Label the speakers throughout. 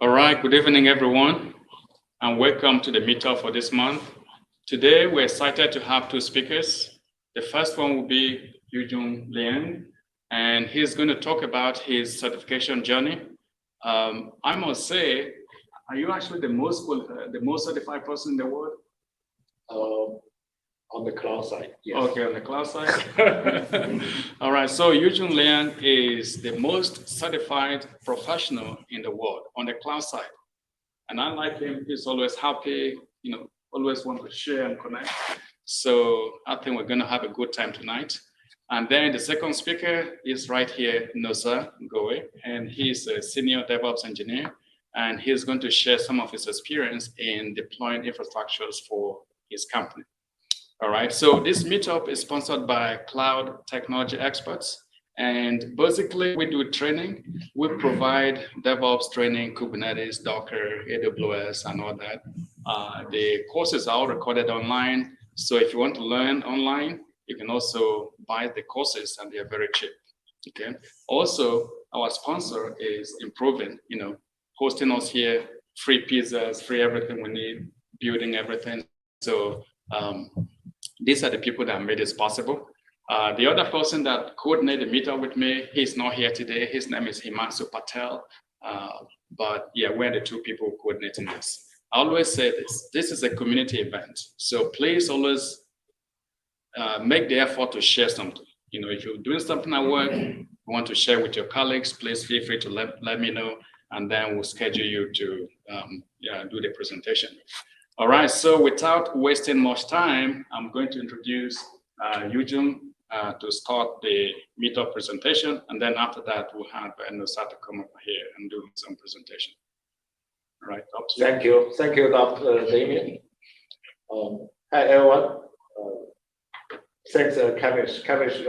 Speaker 1: All right, good evening, everyone, and welcome to the meetup for this month. Today, we're excited to have two speakers. The first one will be Yujun Liang, and he's going to talk about his certification journey. I must say, are you actually the most certified person in the world?
Speaker 2: On the cloud side, yes.
Speaker 1: Okay, on the cloud side. All right, so Yujun Liang is the most certified professional in the world on the cloud side. And unlike him, he's always happy, always want to share and connect. So I think we're going to have a good time tonight. And then the second speaker is right here, Nosa Ngowe, and he's a senior DevOps engineer, and he's going to share some of his experience in deploying infrastructures for his company. All right, so this meetup is sponsored by cloud technology experts. And basically, we do training. We provide DevOps training, Kubernetes, Docker, AWS, and all that. The courses are all recorded online. So if you want to learn online, you can also buy the courses, and they're very cheap. Okay. Also, our sponsor is improving, hosting us here, free pizzas, free everything we need, building everything. So these are the people that made this possible. The other person that coordinated the meetup with me, he's not here today. His name is Himansu Patel. But yeah, we're the two people coordinating this. I always say this is a community event. So please always make the effort to share something. If you're doing something at work, you want to share with your colleagues, please feel free to let me know, and then we'll schedule you to do the presentation. All right, so without wasting much time, I'm going to introduce Yujun to start the meetup presentation, and then after that, we'll have Nosa to come up here and do some presentation. All right, up to
Speaker 2: you. Thank you, Dr. Damien. Hi, everyone. Thanks, Kavish. Kavish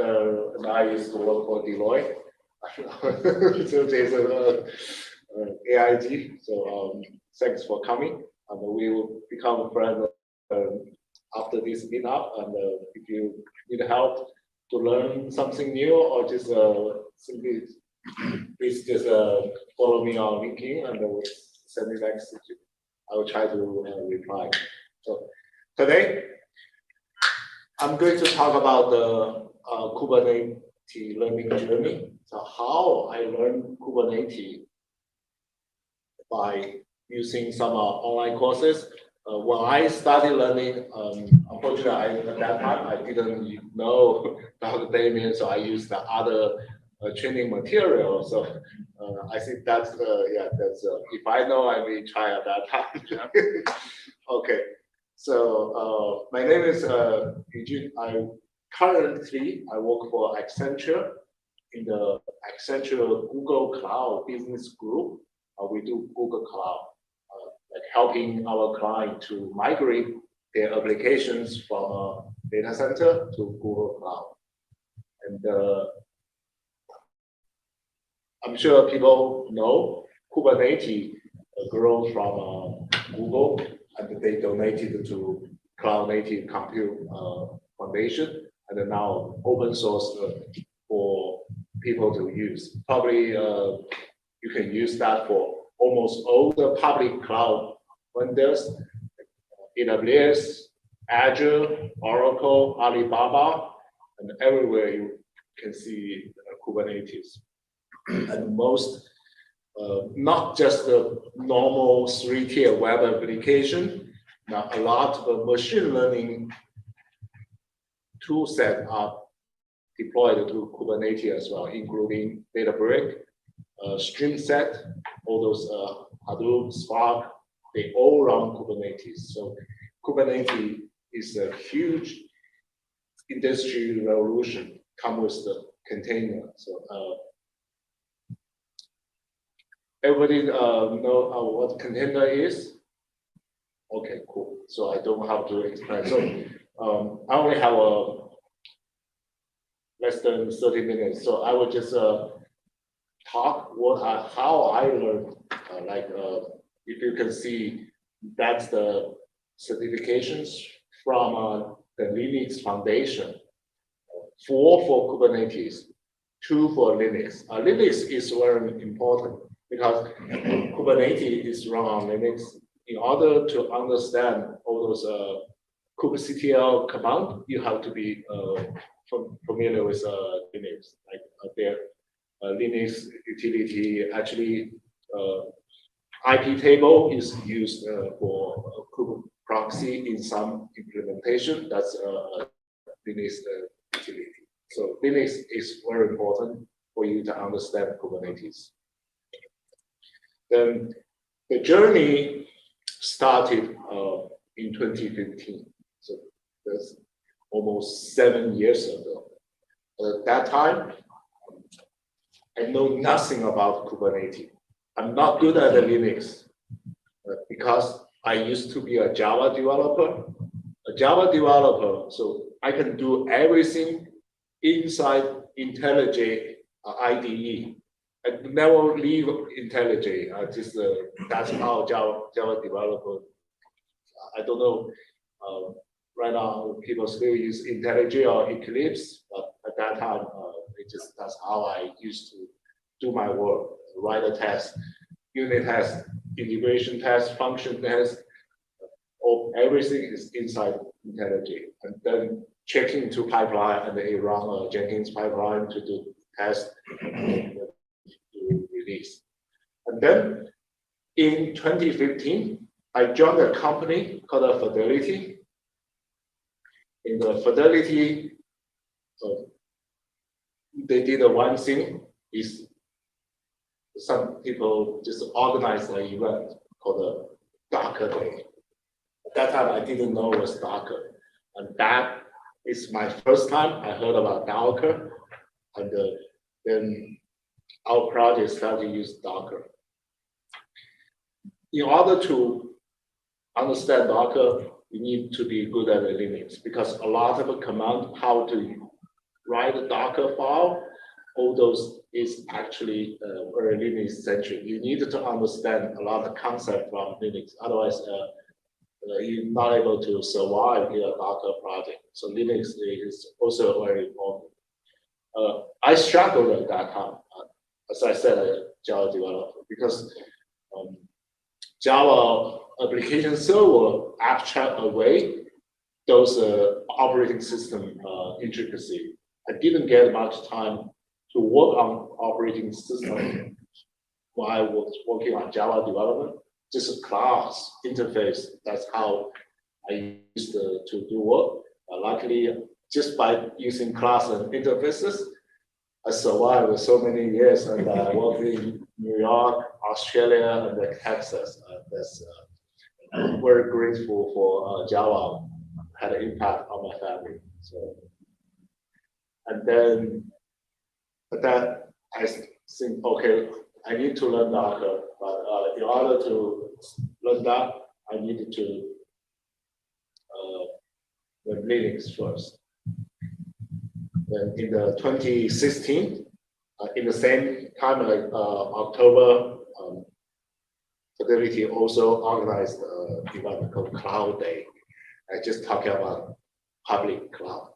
Speaker 2: and I used to work for Deloitte. So there's AIG. So thanks for coming. And we will become friends after this meetup. And if you need help to learn something new, or just simply please just follow me on LinkedIn and send me message. I will try to reply. So today, I'm going to talk about the Kubernetes learning journey. So how I learned Kubernetes by using some online courses. When I started learning, unfortunately, at that time, I didn't know Dr. Damien, so I used the other training material. So I think that's, if I know, I will try at that time. Okay, so my name is Yujun. Currently, I work for Accenture in the Accenture Google Cloud Business Group. We do Google Cloud, like helping our client to migrate their applications from a data center to Google Cloud. And I'm sure people know Kubernetes grew from Google, and they donated to Cloud Native Compute Foundation, and now open source for people to use. Probably you can use that for almost all the public cloud vendors, AWS, Azure, Oracle, Alibaba, and everywhere you can see Kubernetes. And most, not just the normal 3-tier web application, now a lot of machine learning tool set are deployed to Kubernetes as well, including Databricks, StreamSet, all those Hadoop, Spark, they all run Kubernetes. So Kubernetes is a huge industry revolution, come with the container. So everybody know what container is? Okay, cool. So I don't have to explain. So I only have less than 30 minutes. So I will just talk how I learned. If you can see, that's the certifications from the Linux Foundation for Kubernetes. true for Linux. Linux is very important because Kubernetes is run on Linux. In order to understand all those kubectl command, you have to be familiar with Linux. Like their Linux utility actually IP table is used for proxy in some implementation. That's Linux utility. So Linux is very important for you to understand Kubernetes. Then the journey started in 2015. So that's almost 7 years ago. At that time, I know nothing about Kubernetes. I'm not good at the Linux because I used to be a Java developer. So I can do everything inside IntelliJ IDE. I never leave IntelliJ. That's how Java developer. I don't know. Right now, people still use IntelliJ or Eclipse, but at that time, that's how I used to do my work. Write a test, unit test, integration test, function test. Everything is inside IntelliJ, and then checking into pipeline, and they run a Jenkins pipeline to do test and to release. And then in 2015, I joined a company called Fidelity. In the Fidelity, they did one thing is some people just organized an event called a Docker Day. At that time, I didn't know it was Docker. And that is my first time I heard about Docker. And then our project started to use Docker. In order to understand Docker, you need to be good at Linux because a lot of command, how to write a Docker file, all those is actually very Linux centric. You need to understand a lot of concept from Linux. Otherwise, you're not able to survive in a Docker project. So Linux is also very important. I struggled at that time, as I said, a Java developer, because Java application server abstract away those operating system intricacy. I didn't get much time to work on operating system while I was working on Java development. Just a class interface. That's how I used to do work. Luckily, just by using class and interfaces, I survived so many years, and I worked in New York, Australia, and Texas. That's very grateful for Java had an impact on my family. So, and then that I think, okay, I need to learn Docker, but in order to learn that, I needed to learn Linux first. Then in the 2016, in the same time, like October, Fidelity also organized an event called Cloud Day. I just talking about public cloud.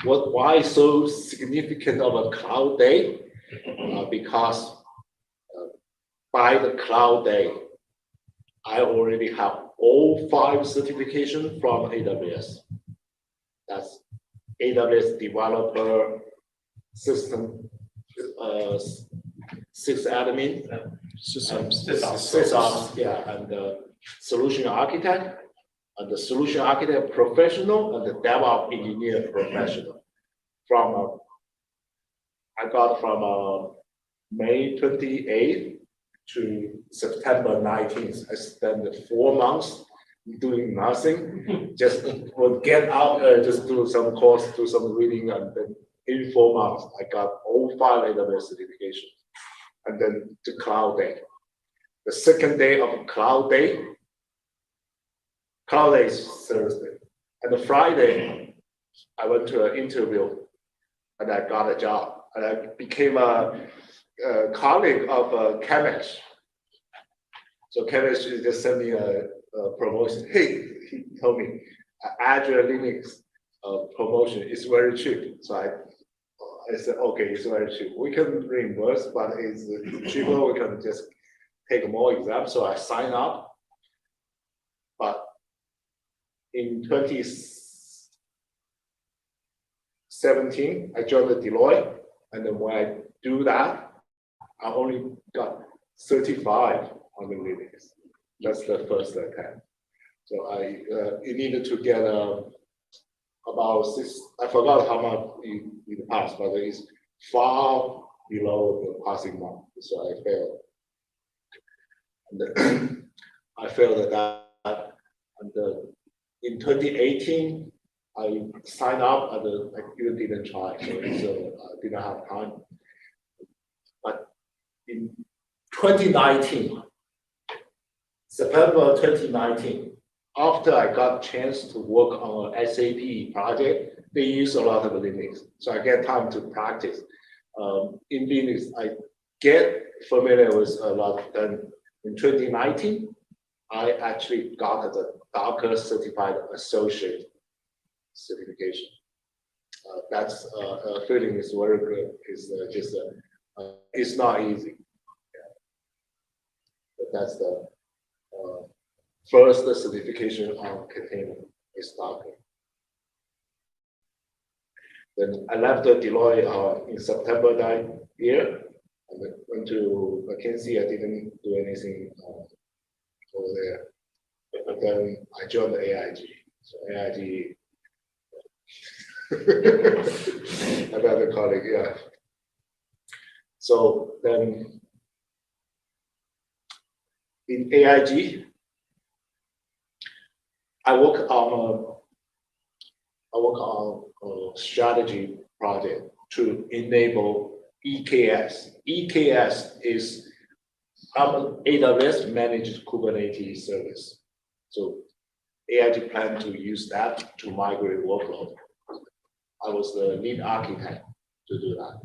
Speaker 2: Why so significant of a Cloud Day? Because by the Cloud Day, I already have all 5 certifications from AWS. That's AWS Developer System, sysadmin, sysops, yeah, and Solution Architect, and the Solution Architect Professional, and the DevOps Engineer Professional. From I got from May 28th to September 19th. I spent 4 months doing nothing, just would get out, just do some course, do some reading, and then in 4 months, I got all 5 AWS certifications. And then to Cloud Day. The second day of Cloud Day is Thursday. And the Friday, I went to an interview and I got a job. And I became a colleague of Kamesh. So Kamesh just sent me a promotion. Hey, he told me Azure Linux promotion is very cheap. So I said, okay, it's very cheap. We can reimburse, but it's cheaper. We can just take more exams. So I signed up. But in 2017, I joined the Deloitte. And then when I do that, I only got 35 on the Linux. That's the first attempt. So you needed to get about 6, I forgot how much in the past, but it's far below the passing mark. So I failed. And then I failed at that. And in 2018, I signed up, and I even didn't try, so I didn't have time. But in 2019, September 2019, after I got a chance to work on an SAP project, they use a lot of Linux. So I get time to practice. In Linux, I get familiar with a lot. Then in 2019, I actually got the Docker Certified Associate certification. That's feeling is very good. It's just it's not easy. Yeah. But that's the first certification on container is Docker. Then I left the Deloitte in September that year. And then went to McKinsey. I didn't do anything over there. But then I joined the AIG. So AIG, another colleague, yeah. So then in AIG, I work on a strategy project to enable EKS. EKS is AWS managed Kubernetes service. So AIG plan to use that to migrate workload. I was the lead architect to do that.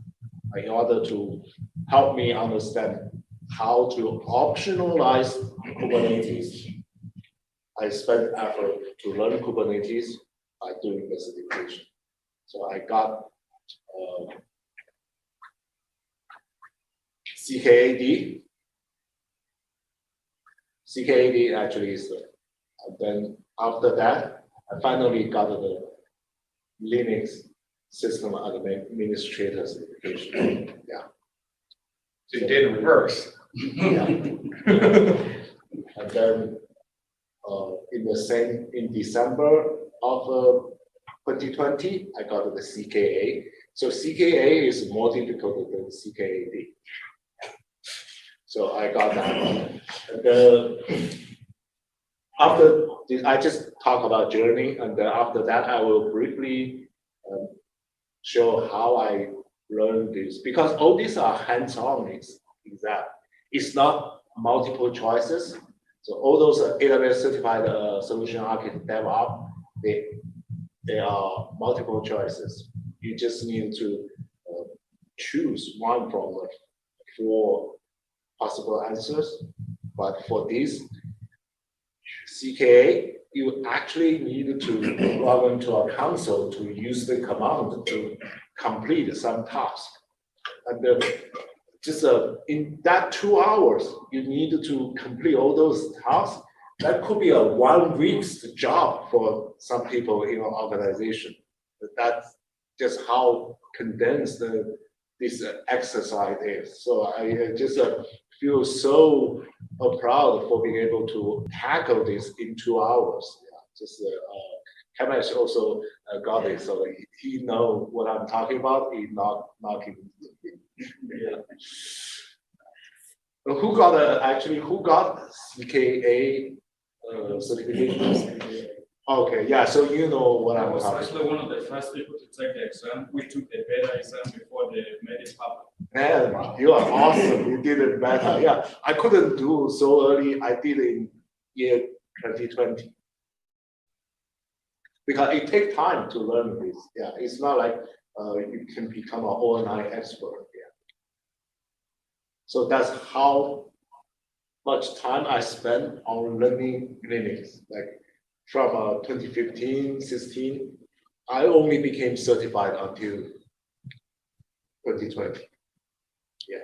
Speaker 2: In order to help me understand how to optionalize Kubernetes, I spent effort to learn Kubernetes by doing the certification. So I got CKAD. CKAD actually is, and then after that, I finally got the Linux system administrator certification. Yeah.
Speaker 3: So you did reverse.
Speaker 2: Yeah. And then in December of 2020, I got the CKA. So CKA is more difficult than CKAD. So I got that. And after this, I just talk about journey, and then after that, I will briefly show how I learned this, because all these are hands-on exam. It's not multiple choices. So all those AWS certified solution architect DevOps, they are multiple choices. You just need to choose one from the 4 possible answers. But for this CKA, you actually need to log into a console to use the command to complete some task. And just in that 2 hours, you need to complete all those tasks. That could be a 1 week's job for some people in an organization. But that's just how condensed this exercise is. So I just feel so proud for being able to tackle this in 2 hours. Yeah, just Kamesh also got it, so he know what I'm talking about. He's not knocking. Yeah. Who got CKA certification? Okay, yeah. So you know what I'm talking about.
Speaker 1: I was actually one of the first people to take the exam. We took the beta exam before they made it public.
Speaker 2: Man, you are awesome. You did it better. Yeah, I couldn't do so early. I did it in year 2020. Because it takes time to learn this. Yeah, it's not like you can become an overnight expert. Yeah. So that's how much time I spent on learning Linux. Like from 2015, 16, I only became certified until 2020.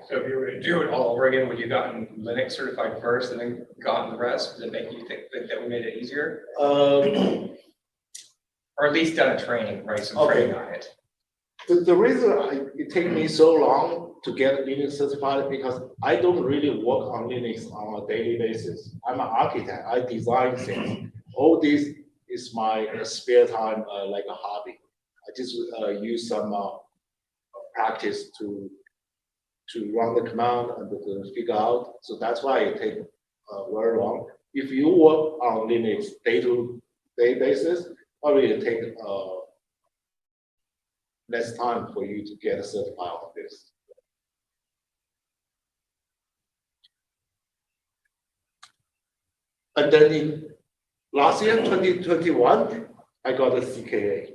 Speaker 3: So if you were to do it all over again, would you gotten Linux certified first and then gotten the rest? Does it make you think that we made it easier? Or at least done a training, right? Some training on it.
Speaker 2: The reason it takes me so long to get Linux certified because I don't really work on Linux on a daily basis. I'm an architect. I design things. All this is my spare time, like a hobby. I just use some practice to run the command and to figure out. So that's why it takes very long. If you work on Linux day-to-day basis, probably it takes less time for you to get certified on this. And then in last year, 2021, I got a CKA.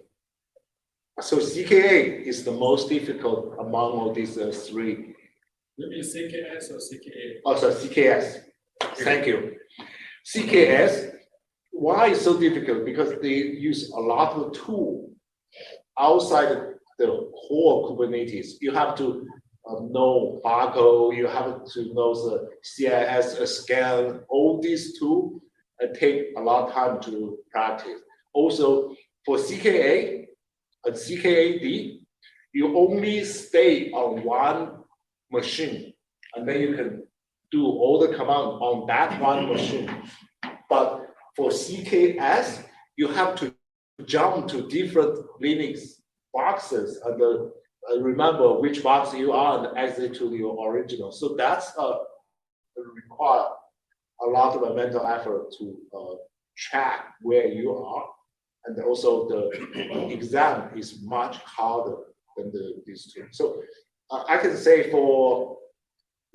Speaker 2: So CKA is the most difficult among all these three.
Speaker 1: You mean CKS or CKA?
Speaker 2: Oh, sorry, CKS. Thank you. CKS, why is so difficult? Because they use a lot of tools outside the core Kubernetes. You have to know barcode, you have to know the CIS scan, all these tools take a lot of time to practice. Also, for CKA and CKAD, you only stay on one machine, and then you can do all the command on that one machine. But for CKS, you have to jump to different Linux boxes and remember which box you are and exit to your original. So that's require a lot of mental effort to track where you are. And also the exam is much harder than these two. So I can say for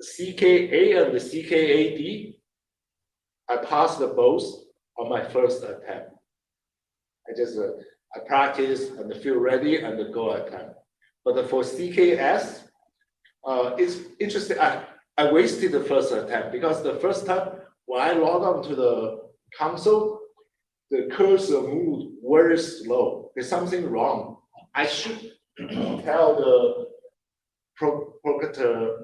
Speaker 2: CKA and the CKAD, I passed both on my first attempt. I practice and feel ready and go attempt. But for CKS, it's interesting. I wasted the first attempt because the first time when I log on to the console, the cursor moved very slow. There's something wrong. I should tell the proctor.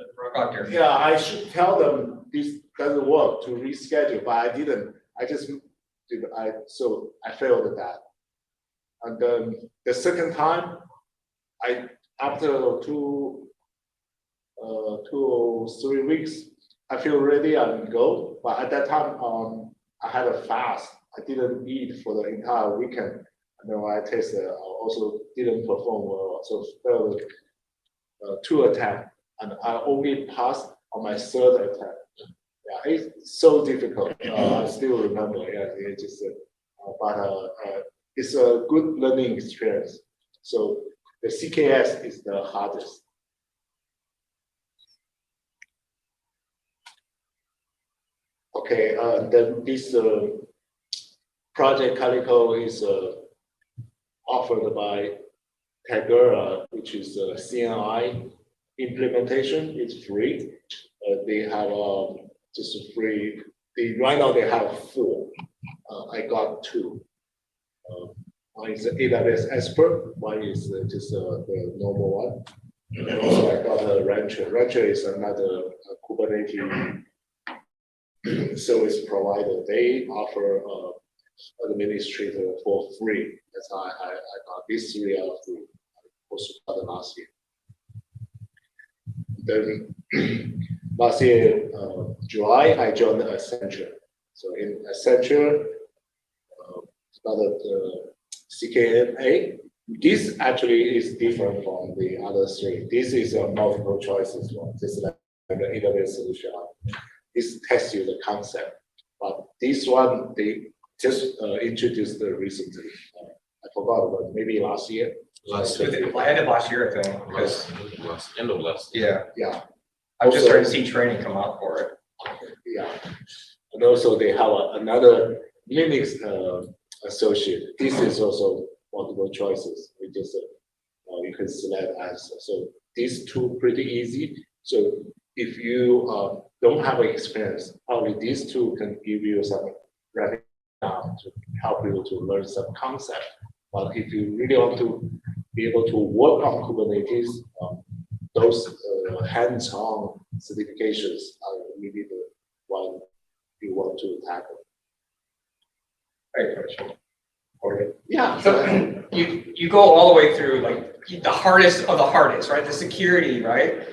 Speaker 2: Yeah, I should tell them this doesn't work to reschedule, but I didn't. I just did. So I failed at that. And then the second time, after 2 or 3 weeks, I feel ready and go. But at that time, I had a fast. I didn't eat for the entire weekend. And then when I tasted, I also didn't perform well. So failed 2 attempts, and I only passed on my 3rd attempt. Yeah, it's so difficult. I still remember. Yeah, it just, it's a good learning experience. So the CKS is the hardest. Okay, then this project Calico is offered by Tegera, which is a CNI implementation. It's free. They have just free. Right now they have 4. I got 2. One is AWS Expert. One is just the normal one. And also I got a Rancher. Rancher is another Kubernetes service provider. They offer administrator for free. That's how I got these 3 out of 3. I also got it last year. Then last year, July, I joined Accenture. So in Accenture, started CKNA. This actually is different from the other 3. This is a multiple choices one. This is like an AWS solution. This tests you the concept. But this one, they just introduced recently. I forgot, but maybe last year.
Speaker 3: End of last year, I think.
Speaker 4: End of last year.
Speaker 2: Yeah.
Speaker 3: I'm just starting to see training come out for it.
Speaker 2: Yeah. And also they have another Linux associate. This is also multiple choices. We just you can select answer. So these 2 pretty easy. So if you don't have experience, probably these 2 can give you some rapid to help you to learn some concept. But if you really want to be able to work on Kubernetes, those hands-on certifications are really the one you want to tackle.
Speaker 3: Great question. Okay.
Speaker 2: Yeah.
Speaker 3: So you go all the way through like the hardest of the hardest, right? The security, right?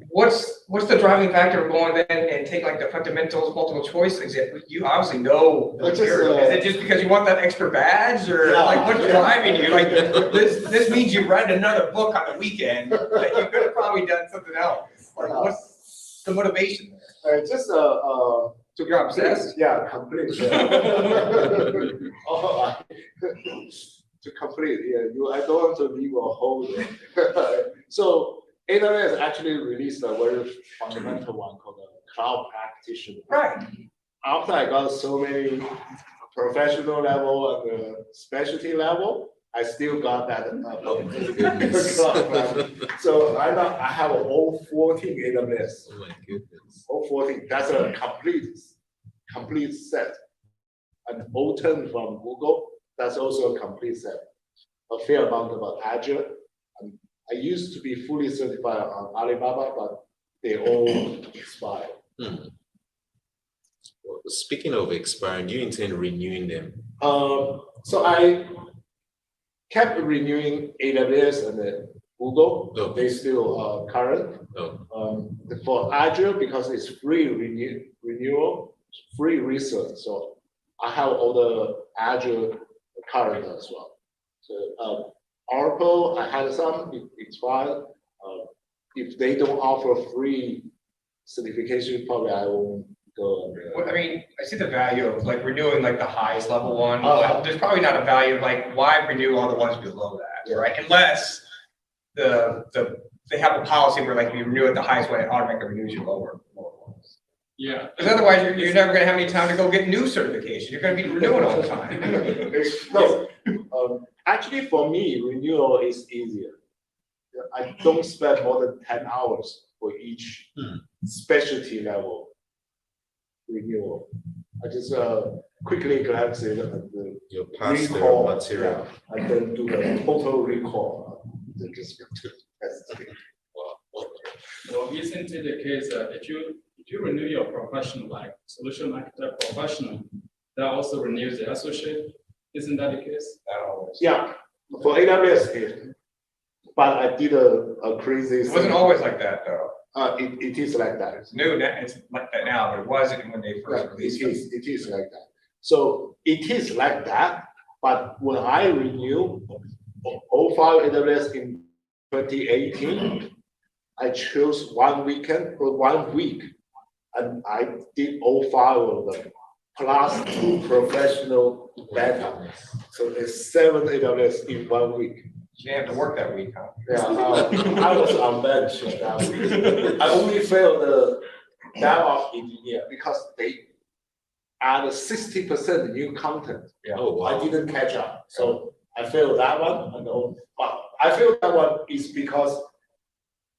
Speaker 3: What's the driving factor of going then and take like the fundamentals, multiple choice exam? You obviously know the material. Is it just because you want that extra badge, or like what's driving you? Like this means you read another book on the weekend that you could have probably done something else. Like what's the motivation there?
Speaker 2: Just
Speaker 3: So you're obsessed?
Speaker 2: Yeah, complete. Oh, to complete, I don't want to leave a hole there. So AWS actually released a very fundamental one called the Cloud Practitioner.
Speaker 3: Right.
Speaker 2: After I got so many professional level and specialty level, I still got that. Cloud level. So I have all 14 AWS.
Speaker 4: Oh my goodness.
Speaker 2: All 14. That's a complete set. And O10 from Google, that's also a complete set. A fair amount about Azure. And I used to be fully certified on Alibaba, but they all expired.
Speaker 4: Well, speaking of expiring, do you intend renewing them?
Speaker 2: So I kept renewing AWS and Google.
Speaker 4: Okay.
Speaker 2: They still are current.
Speaker 4: Oh.
Speaker 2: For Azure, because it's free renewal, free research. So I have all the Azure current as well. So Oracle, I had some, it expired. If they don't offer free certification, probably I won't go.
Speaker 3: Well, I mean, I see the value of like renewing like the highest level one, but there's probably not a value of like why renew all the ones below that, right? Unless they have a policy where like you renew at the highest one, it automatically renews your lower ones.
Speaker 1: Yeah.
Speaker 3: Because otherwise you're never gonna have any time to go get new certification. You're gonna be renewing all the time.
Speaker 2: No, actually for me, renewal is easier. I don't spend more than 10 hours for each specialty level renewal. I just quickly glance it and
Speaker 4: Your past
Speaker 2: recall,
Speaker 4: material.
Speaker 2: and then do the total recall. Then just test it.
Speaker 1: Well, isn't it the case that if you renew your professional, like solution architect professional, that also renews the associate? Isn't that the case?
Speaker 2: Yeah, for AWS, but I did a crazy.
Speaker 3: It wasn't always like that though.
Speaker 2: It is like that.
Speaker 3: It's new, it's like that now, but it wasn't when they first released it.
Speaker 2: It is like that. So it is like that, but when I renew all 5 AWS in 2018, I chose one weekend for 1 week, and I did all 5 of them, plus 2 professional beta. So it's 7 AWS in 1 week.
Speaker 3: You didn't have to work that week, huh?
Speaker 2: Yeah, I was on bench that week. I only failed the Devops engineer because they added 60% new content.
Speaker 3: Yeah.
Speaker 4: Oh, wow.
Speaker 2: I didn't catch up, so I failed that one. But I failed that one is because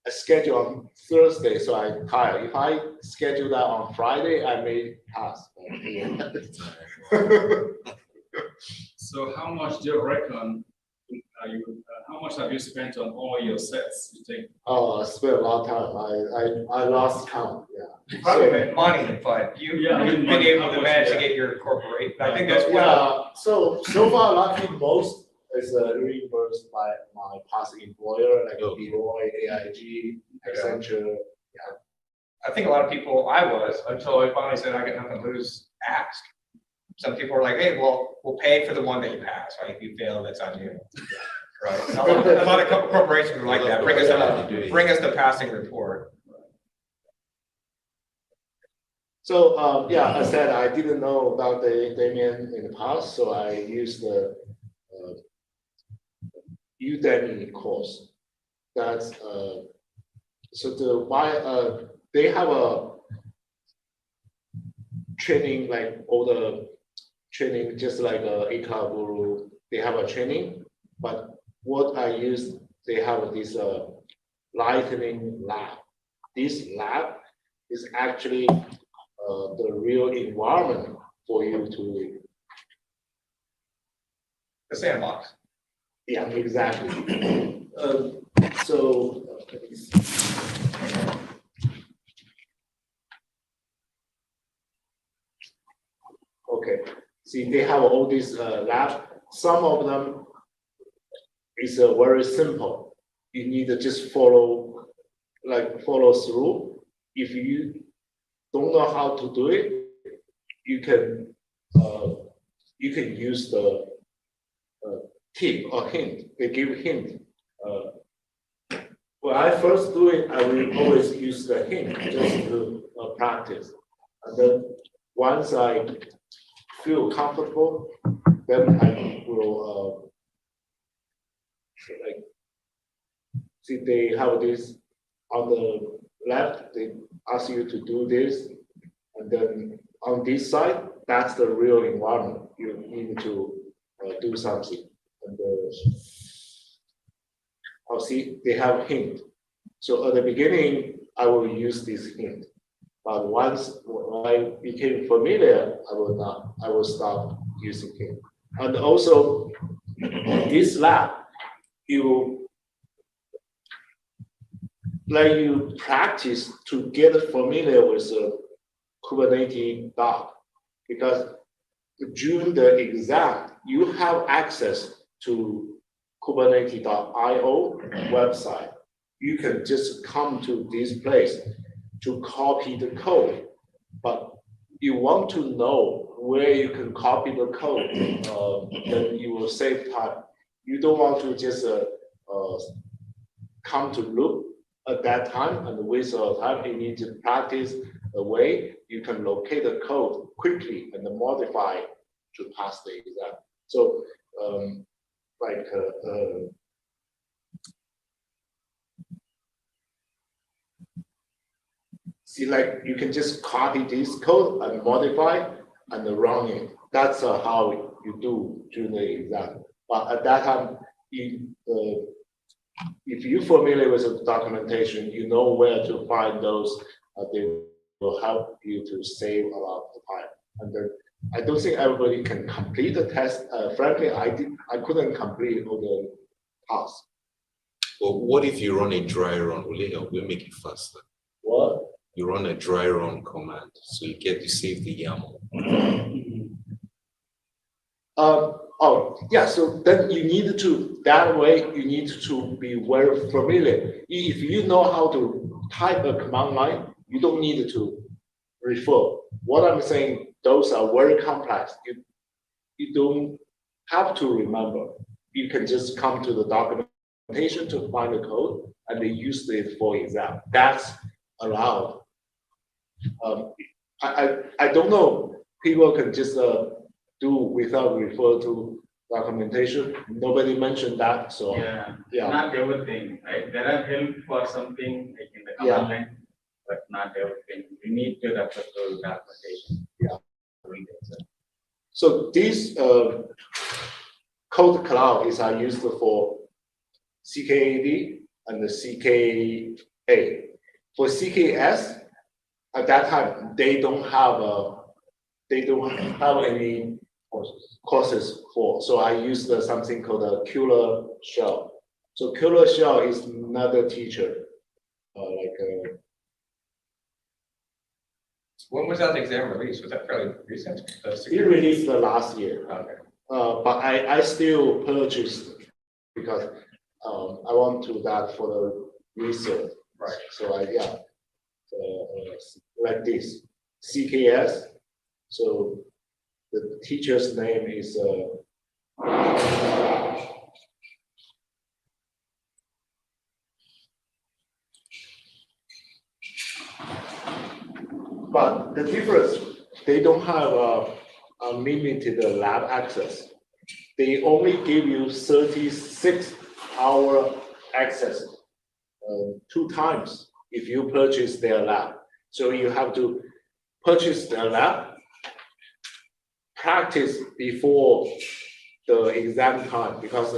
Speaker 2: I scheduled on Thursday, so I'm tired. If I schedule that on Friday, I may pass.
Speaker 1: So how much do you reckon? How much have you spent on all your sets? You think?
Speaker 2: Oh, I spent a lot of time. I lost count. Yeah.
Speaker 3: You probably made money, but you've been able to manage to get your corporate. I think that's
Speaker 2: So far, lucky most is reimbursed by my past employer, like Devops, AIG, Accenture. Yeah.
Speaker 3: I think a lot of people, I was, until I finally said I got nothing to lose, asked. Some people are like, hey, well, we'll pay for the one that you pass, right? If you fail, that's on you. Right? A lot of corporations are like that. Bring us the passing report.
Speaker 2: So I said I didn't know about Damien in the past, so I used the Udemy course. That's they have a training, like all the training, just like Eka Guru, they have a training. But what I use, they have this lightning lab. This lab is actually the real environment for you to.
Speaker 3: The sandbox.
Speaker 2: Yeah, exactly. So, okay, see, they have all these labs. Some of them is very simple. You need to just follow through. If you don't know how to do it, you can use the tip or hint. They give hint. When I first do it, I will always use the hint just to practice. And then once I feel comfortable, then I will see they have this on the left. They ask you to do this, and then on this side, that's the real environment. You need to do something. And I'll see they have hint. So at the beginning, I will use this hint. But once when I became familiar, I will not. I will stop using hint. And also, this lab, you practice to get familiar with Kubernetes doc, because during the exam, you have access to Kubernetes.io website. You can just come to this place to copy the code, but you want to know where you can copy the code, then you will save time. You don't want to just come to look at that time and waste your time. You need to practice a way you can locate the code quickly and then modify to pass the exam. So, see, like you can just copy this code and modify and run it. That's how you do during the exam. But at that time, if you're familiar with the documentation, you know where to find those. They will help you to save a lot of time. And then I don't think everybody can complete the test. Frankly, I couldn't complete all the tasks.
Speaker 4: Well, what if you run a dry run? Will it help? Will make it faster?
Speaker 2: What?
Speaker 4: You run a dry run command, so you get to save the YAML.
Speaker 2: Oh, yeah, so then you need to, that way, you need to be very familiar. If you know how to type a command line, you don't need to refer. What I'm saying, those are very complex. You don't have to remember. You can just come to the documentation to find the code and they use it for exam. That's allowed. I don't know, people can just do without refer to documentation. Nobody mentioned that, so
Speaker 5: yeah. Not everything, right? There are help for something like in the command line, but not everything. We need to refer to documentation.
Speaker 2: Yeah. So this code cloud is used for CKAD and the CKA. For CKS, at that time they don't have any courses for. So I used something called a Killer Shell. So Killer Shell is another teacher,
Speaker 3: When was that exam released? Was that fairly recent?
Speaker 2: It released the last year.
Speaker 3: Okay.
Speaker 2: But I still purchased because I want to that for the research.
Speaker 3: Right.
Speaker 2: So like this, CKS. So the teacher's name is but the difference, they don't have unlimited lab access. They only give you 36-hour access 2 times if you purchase their lab. So you have to purchase their lab, practice before the exam time, because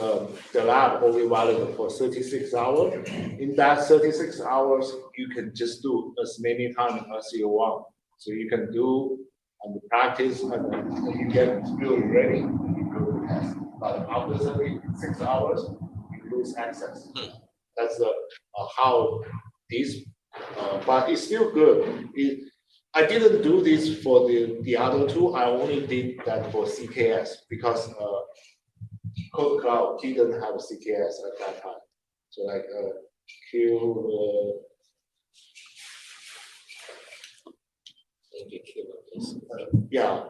Speaker 2: the lab only valid for 36 hours. In that 36 hours, you can just do as many times as you want. So you can do and practice, and when you get really ready, you go to test. But after 36 hours, you lose access. That's the how this, but it's still good. I didn't do this for the other two. I only did that for CKS because Code Cloud didn't have CKS at that time. So like yeah,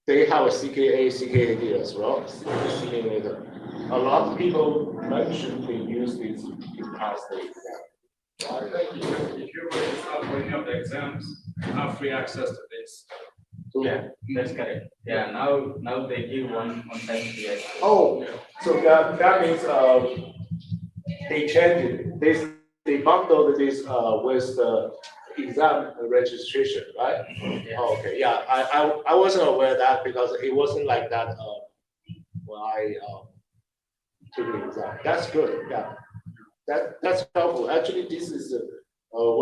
Speaker 2: they have a CKA, CKAD as well, simulator. A lot of people mentioned they use this in past days.
Speaker 1: If you were to start for any of the exams, you have free access to this.
Speaker 5: Yeah, that's correct. Yeah, now they give one time free access.
Speaker 2: Oh, so that means they changed it. They bundled this with the exam registration, right?
Speaker 5: Yeah.
Speaker 2: Oh, okay, yeah, I wasn't aware of that because it wasn't like that when I took the exam. That's good, yeah. That's helpful. Actually, this is a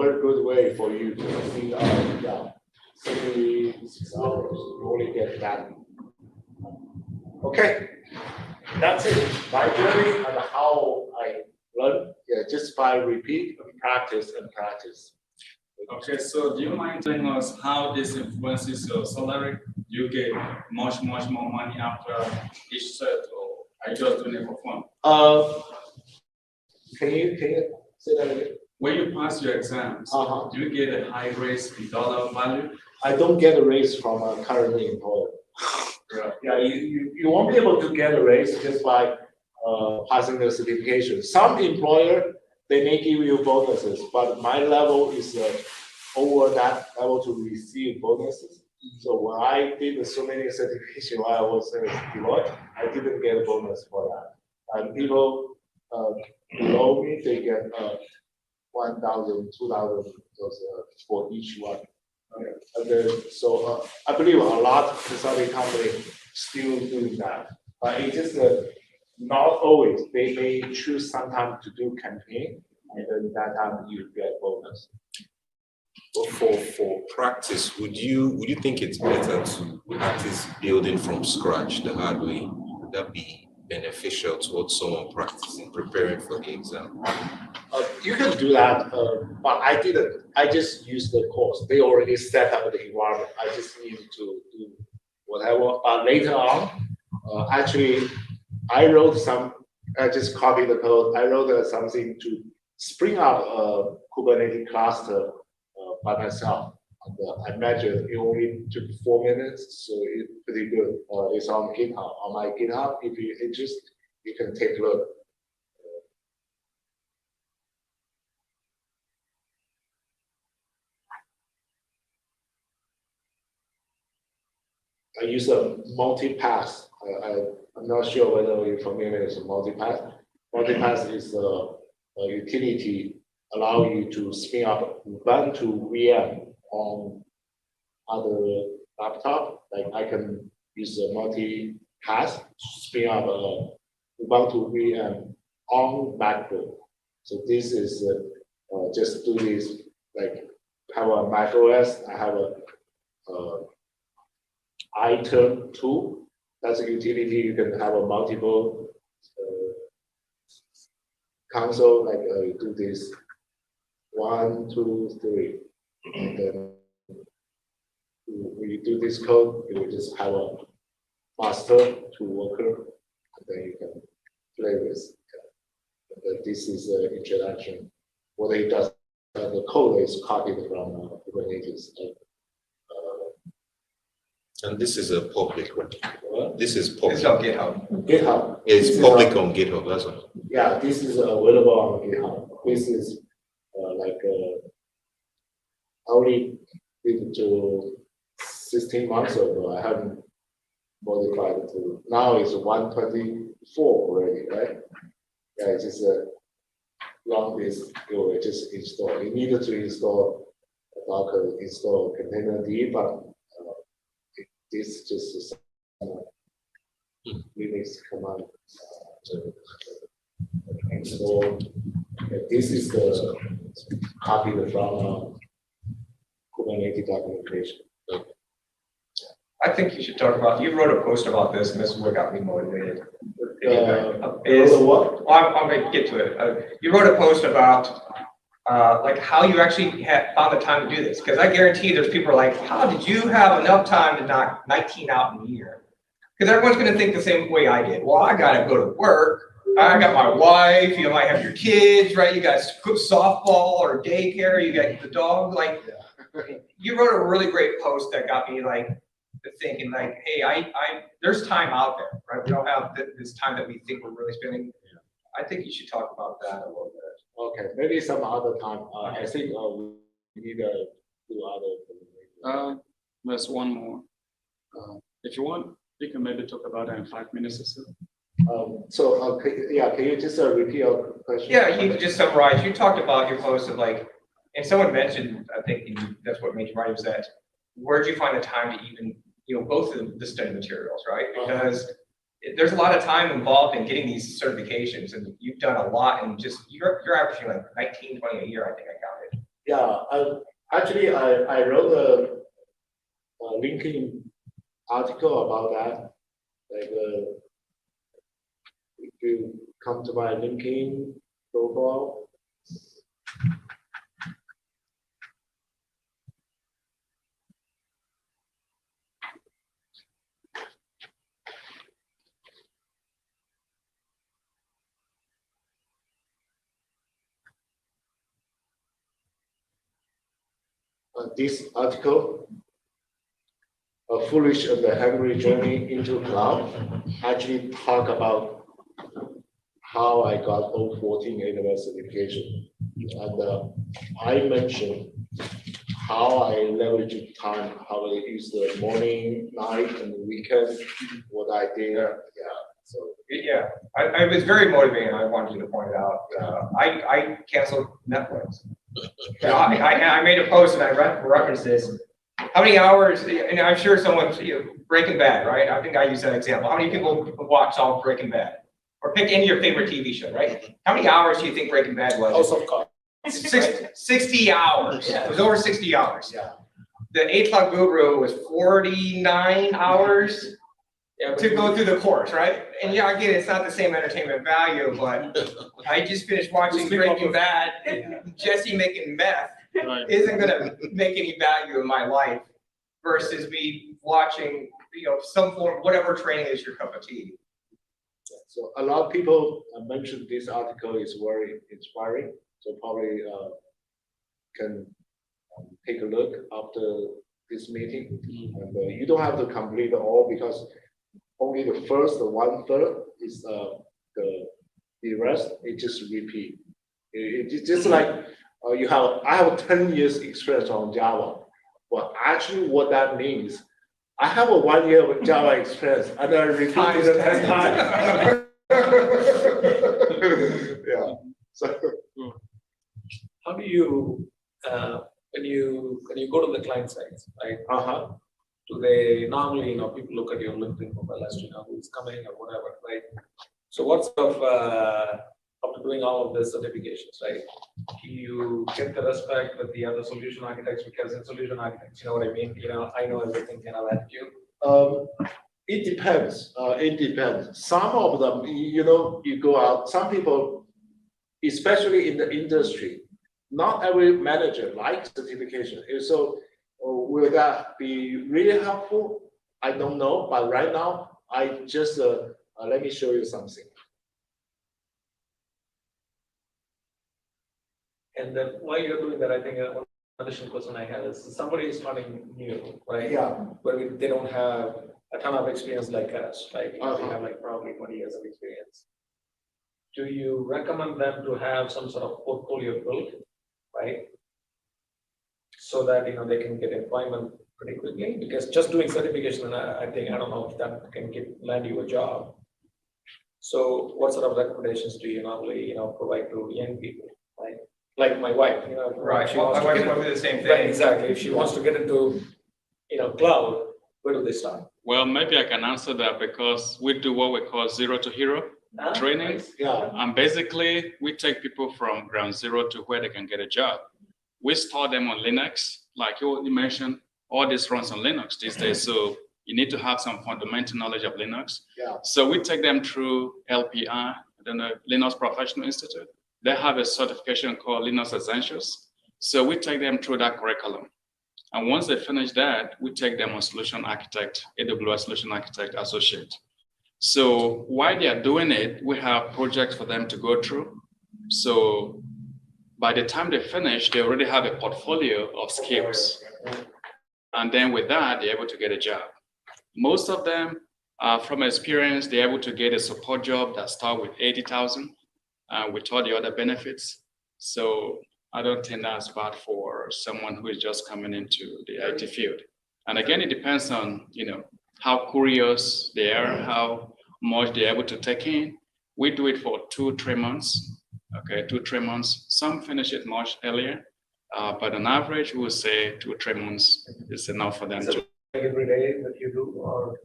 Speaker 2: very good way for you to see, yeah, 76 hours. You only get that. Okay, that's it. My journey and how I learn, yeah, just by repeat, practice, and practice.
Speaker 1: Okay, so do you mind telling us how this influences your salary? Do you get much more money after each set, or are you just doing it for fun?
Speaker 2: Can you say that again?
Speaker 1: When you pass your exams, do you get a high raise in dollar value?
Speaker 2: I don't get a raise from a current employer.
Speaker 1: Right.
Speaker 2: Yeah, you won't be able to get a raise just by passing the certification. Some employer, they may give you bonuses, but my level is over that level to receive bonuses. So when I did so many certification while I was Devops, I didn't get a bonus for that. And people below me, they get 1,000, 2,000 for each one. And then, so I believe a lot of consulting companies still doing that, but it is not always. They may choose sometimes to do campaign, and then that time you get bonus.
Speaker 4: For practice, would you think it's better to practice building from scratch the hard way? Would that be beneficial towards someone practicing, preparing for the exam?
Speaker 2: You can do that, but I didn't. I just used the course. They already set up the environment. I just needed to do whatever. But later on, actually, I wrote some. I just copied the code. I wrote something to spring up a Kubernetes cluster by myself. And, I measured it only took 4 minutes, so it's pretty good. It's on GitHub. On my GitHub, if you're interested, you can take a look. I use a multi-pass. I'm not sure whether you're familiar with multi-pass. Multi-pass is a utility allow you to spin up Ubuntu VM on other laptop. Like I can use a multi-pass to spin up a Ubuntu VM on MacBook. So this is just do this, like have a Mac OS. I have a item tool. That's a utility. You can have a multiple console, like you do this 1, 2, 3, and then when you do this code, you will just have a master to worker, and then you can play with. And this is the introduction. What it does, the code is copied from Kubernetes.
Speaker 4: And this is a public one. This is public.
Speaker 3: It's on GitHub.
Speaker 2: GitHub.
Speaker 4: It's public on GitHub, that's all.
Speaker 2: Yeah, this is available on GitHub. This is like only did to 16 months ago. I haven't modified it to now it's 124 already, right? Yeah, it's just long this you will just install. You needed to install Docker, install containerd, but this just Linux command. So this is the copy from Kubernetes documentation.
Speaker 3: I think you should talk about, you wrote a post about this, and this is what got me motivated.
Speaker 2: What?
Speaker 3: Well, I'm gonna get to it. You wrote a post about, like how you actually found the time to do this. Because I guarantee there's people who are like, how did you have enough time to knock 19 out in a year? Because everyone's gonna think the same way I did. Well, I gotta go to work. I got my wife, you might have your kids, right? You got softball or daycare, you got the dog. Like, you wrote a really great post that got me like thinking like, hey, there's time out there, right? We don't have this time that we think we're really spending. I think you should talk about that a little bit.
Speaker 2: Okay, maybe some other time. I think we need to do other.
Speaker 1: There's one more. If you want, you can maybe talk about that in 5 minutes or so.
Speaker 2: Can you just repeat your question?
Speaker 3: Yeah, you can just summarize. You talked about your post of like, and someone mentioned, I think that's what made you write, was that where'd you find the time to even, go through the study materials, right? Because there's a lot of time involved in getting these certifications, and you've done a lot, and just you're averaging like 19, 20 a year, I think I counted.
Speaker 2: Yeah, I wrote a LinkedIn article about that. Like, if you come to my LinkedIn profile. This article, A Foolish and the Hungry Journey into Cloud, actually talk about how I got 014 AWS certification. And I mentioned how I leverage time, how I use the morning, night, and the weekend, what I did.
Speaker 3: Yeah, I was very motivating. I wanted you to point it out. I canceled Netflix. I made a post and I referenced this. How many hours, and I'm sure someone's, Breaking Bad, right? I think I used that example. How many people watch all Breaking Bad? Or pick any of your favorite TV show, right? How many hours do you think Breaking Bad was?
Speaker 2: House of Cards.
Speaker 3: 60 hours.
Speaker 2: Yeah.
Speaker 3: It was over 60 hours.
Speaker 2: Yeah.
Speaker 3: The 8 O'Clock Guru was 49 hours to go through the course, right? And yeah, again, it's not the same entertainment value, but I just finished watching Breaking Bad. Jesse making meth isn't gonna make any value in my life versus me watching, some form, whatever training is your cup of tea.
Speaker 2: So a lot of people mentioned this article is very inspiring. So probably can take a look after this meeting. And you don't have to complete all, because only the first 1/3 is the rest. It just repeat. It's just like I have 10 years experience on Java. But actually, what that means, I have a 1 year of Java experience, and I repeat it 10 times. Yeah. So.
Speaker 6: How do you when you go to the client sites, right? Do they normally, people look at your LinkedIn profile as to who's coming or whatever, right? So what sort of after doing all of this certifications, right? Do you get the respect with the other solution architects, because in solution architects, you know what I mean? I know everything kind of attitude.
Speaker 2: It depends. It depends. Some of them, you go out. Some people, especially in the industry, not every manager likes certification. So will that be really helpful? I don't know. But right now, I just let me show you something.
Speaker 6: And then while you're doing that, I think one additional question I have is, somebody is starting new, right?
Speaker 2: Yeah.
Speaker 6: But they don't have a ton of experience like us, right? They have like probably 20 years of experience. Do you recommend them to have some sort of portfolio built, right? So that they can get employment pretty quickly? Because just doing certification, I don't know if that can land you a job. So what sort of recommendations do you normally provide to young people, right? Like my wife,
Speaker 3: Right.
Speaker 6: She
Speaker 3: My
Speaker 6: wants
Speaker 3: wife
Speaker 6: to
Speaker 3: went through the same thing.
Speaker 6: Right, exactly. If she wants to get into cloud, where do they start?
Speaker 1: Well, maybe I can answer that, because we do what we call zero to hero training.
Speaker 2: Yeah.
Speaker 1: And basically, we take people from ground zero to where they can get a job. We start them on Linux, like you mentioned, all this runs on Linux these days. So you need to have some fundamental knowledge of Linux.
Speaker 2: Yeah.
Speaker 1: So we take them through LPI, I don't know, Linux Professional Institute. They have a certification called Linux Essentials. So we take them through that curriculum. And once they finish that, we take them on Solution Architect, AWS Solution Architect Associate. So while they are doing it, we have projects for them to go through. So by the time they finish, they already have a portfolio of skills. And then with that, they're able to get a job. Most of them, from experience, they're able to get a support job that starts with 80,000 with all the other benefits. So I don't think that's bad for someone who is just coming into the IT field. And again, it depends on, how curious they are, how much they're able to take in. We do it for 2-3 months. Okay, 2-3 months. Some finish it much earlier, but on average, we would say 2-3 months is enough for them to.
Speaker 6: Every day that you do, or?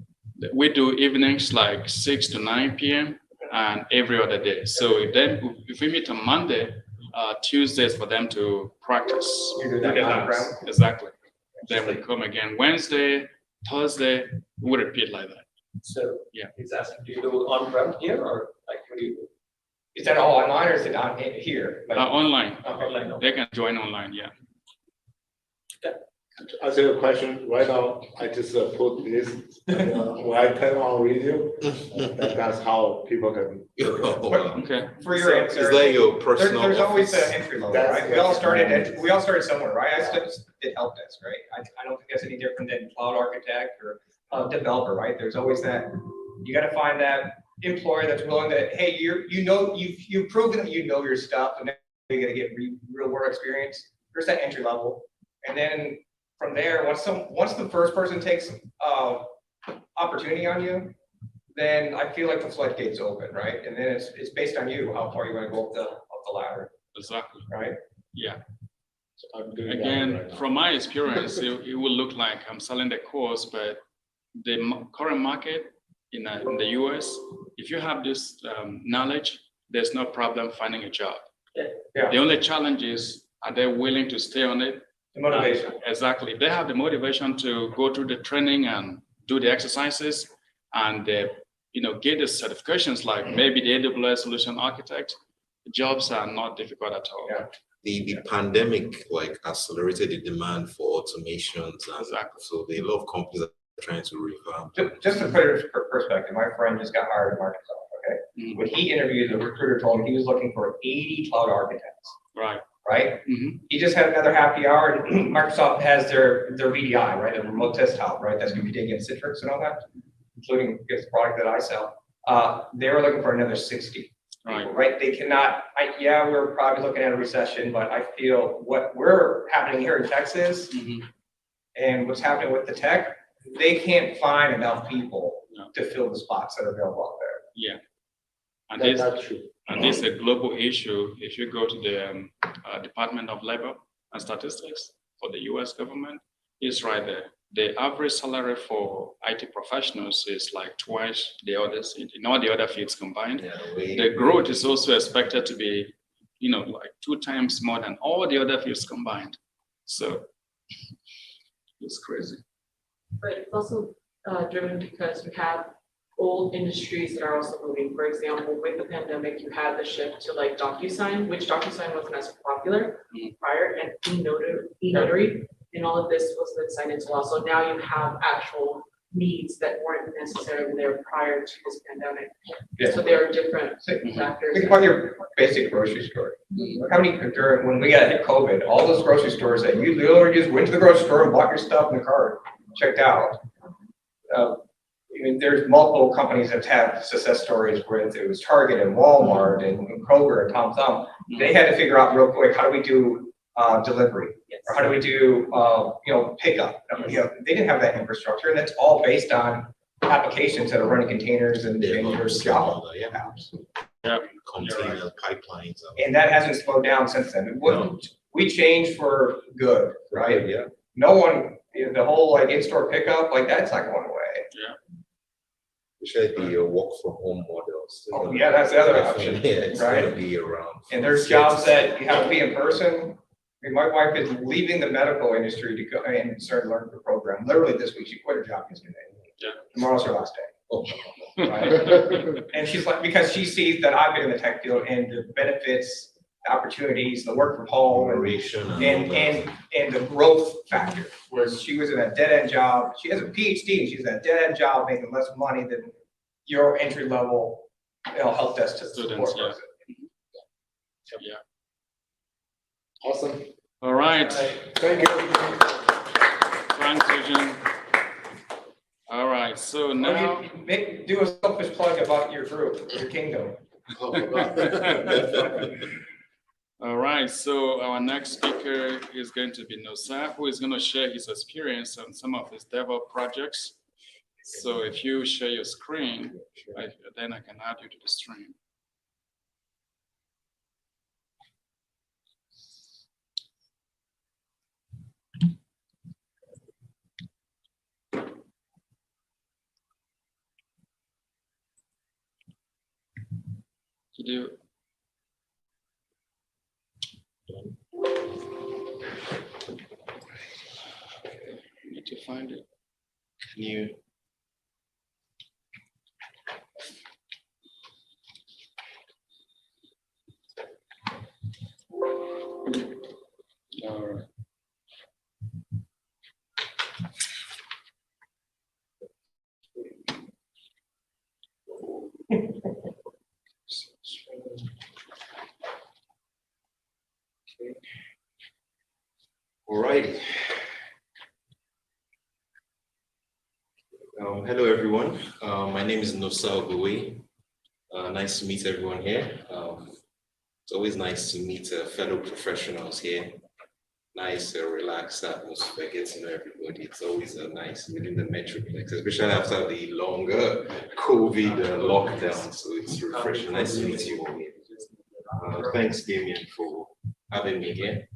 Speaker 1: We do evenings like 6 to 9 p.m. and every other day. So if we meet on Monday, Tuesdays for them to practice.
Speaker 3: You do that on-prem?
Speaker 1: Exactly. Then we come again Wednesday, Thursday, we repeat like that.
Speaker 6: So
Speaker 1: yeah,
Speaker 6: he's asking, do you do on-prem here or like what do you do?
Speaker 3: Is that all online or is it on here? Like,
Speaker 1: online.
Speaker 6: Online.
Speaker 1: They can join online, yeah.
Speaker 2: To answer your question, right now, I just put this, when I turn on radio, that's how people can.
Speaker 4: Oh, wow.
Speaker 1: Okay.
Speaker 3: For your answer.
Speaker 4: Is that your personal?
Speaker 3: There's always
Speaker 4: office?
Speaker 3: an entry level,
Speaker 2: That's-
Speaker 3: right? We all started somewhere, right? I did help desk, right? I don't think that's any different than cloud architect or developer, right? There's always that, you gotta find that employer that's willing to, hey, you've proven that you know your stuff and now you're gonna get real world experience. There's that entry level. And then from there, once the first person takes opportunity on you, then I feel like the floodgates open, right? And then it's based on you, how far you want to go up the ladder,
Speaker 1: Exactly.
Speaker 3: right?
Speaker 1: Yeah.
Speaker 2: So I'm doing that
Speaker 1: Again,
Speaker 2: right now.
Speaker 1: from my experience, it will look like I'm selling the course, but the current market in the US, if you have this knowledge, there's no problem finding a job.
Speaker 3: Yeah.
Speaker 1: The only challenge is, are they willing to stay on it?
Speaker 3: The motivation.
Speaker 1: Exactly. If they have the motivation to go through the training and do the exercises and get the certifications like maybe the AWS Solution Architect, jobs are not difficult at all.
Speaker 3: Yeah.
Speaker 4: The pandemic accelerated the demand for automations, and
Speaker 1: Exactly.
Speaker 4: so a lot of companies are trying to revamp.
Speaker 3: Just to put it in perspective, my friend just got hired at Microsoft, okay?
Speaker 1: Mhm.
Speaker 3: When he interviewed, the recruiter told him he was looking for 80 cloud architects,
Speaker 1: Right.
Speaker 3: right?
Speaker 1: Mhm.
Speaker 3: He just had another happy hour. And Microsoft has their VDI, right? The remote test help, right? That's competing against Citrix and all that, including against the product that I sell. They were looking for another 60.
Speaker 1: Right.
Speaker 3: Right? They cannot, we're probably looking at a recession, but I feel what we're happening here in Texas
Speaker 1: Mhm.
Speaker 3: and what's happening with the tech, they can't find enough people
Speaker 1: No.
Speaker 3: to fill the spots that are available out there.
Speaker 1: Yeah. And
Speaker 2: That's true.
Speaker 1: this is a global issue. If you go to the Department of Labor and Statistics for the US government, it's right there. The average salary for IT professionals is like twice the others in all the other fields combined.
Speaker 4: Yeah,
Speaker 1: The growth is also expected to be, like 2 times more than all the other fields combined. So it's crazy.
Speaker 7: But it's also driven because you have old industries that are also moving. For example, with the pandemic, you had the shift to like DocuSign, which DocuSign wasn't as popular prior, and e-notary, and all of this was then signed into law. So now you have actual needs that weren't necessarily there prior to this pandemic.
Speaker 3: Yeah.
Speaker 7: So there are different factors.
Speaker 3: Think about your basic grocery store. Look how many, when we got hit COVID, all those grocery stores that you literally just went to the grocery store and bought your stuff in the cart, checked out. There's multiple companies that have success stories where it was Target and Walmart and Kroger and Tom Thumb. They had to figure out real quick, how do we do delivery? Or how do we do pickup? They didn't have that infrastructure, and that's all based on applications that are running containers and your Java apps.
Speaker 1: Yeah.
Speaker 4: Container pipelines.
Speaker 3: And that hasn't slowed down since then. We changed for good, right?
Speaker 4: Yeah.
Speaker 3: No one, the whole in-store pickup, that's not going away.
Speaker 4: It should be a work from home models.
Speaker 3: Oh, yeah, that's the other option,
Speaker 4: Yeah, it's
Speaker 3: right?
Speaker 4: gonna be around.
Speaker 3: And there's jobs that you have to be in person. My wife is leaving the medical industry to go and start learning the program. Literally this week, she quit her job yesterday. Tomorrow's her last day.
Speaker 2: Oh.
Speaker 3: Right? And she's like, because she sees that I've been in the tech field and the benefits, the opportunities, the work from home, and the growth factor. Whereas she was in a dead-end job. She has a PhD and she's in a dead-end job making less money than your entry level, help desk to support
Speaker 1: Students, yeah.
Speaker 3: person.
Speaker 1: Yeah.
Speaker 2: Awesome.
Speaker 1: All right.
Speaker 2: Thank you.
Speaker 1: Thanks, Yujun. All right. So now.
Speaker 3: Do a selfish plug about your group, your kingdom.
Speaker 1: All right, so our next speaker is going to be Nosa, who is going to share his experience on some of his DevOps projects. So if you share your screen, then I can add you to the stream. Did you? Need to find it.
Speaker 4: Can you?
Speaker 1: All right.
Speaker 4: Alrighty. Hello, everyone. My name is Nosa Ngowe. Nice to meet everyone here. It's always nice to meet fellow professionals here. Nice, relaxed atmosphere, get to know everybody. It's always nice within the Metroplex, especially after the longer COVID lockdown. So it's refreshing. Nice to meet you all here. Thanks, Damien, for having me here.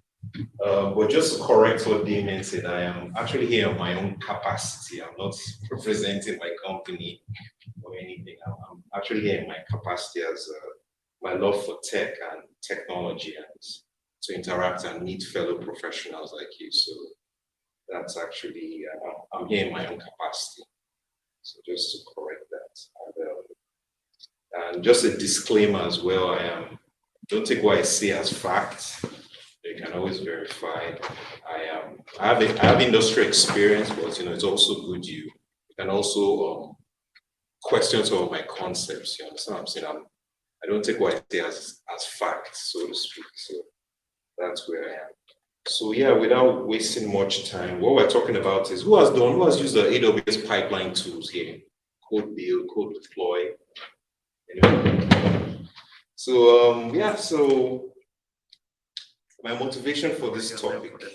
Speaker 4: But just to correct what Damien said, I am actually here in my own capacity. I'm not representing my company or anything. I'm actually here in my capacity as my love for tech and technology and to interact and meet fellow professionals like you. So that's actually, I'm here in my own capacity. So just to correct that. And just a disclaimer as well, don't take what I say as fact. You can always verify. I have industry experience, but it's also good you can also question some of my concepts. You understand what I'm saying? I don't take what I say as fact, so to speak. So that's where I am. So yeah, without wasting much time, what we're talking about is who has used the AWS pipeline tools here? Code build, code deploy. Anyway. So so my motivation for this topic,
Speaker 1: to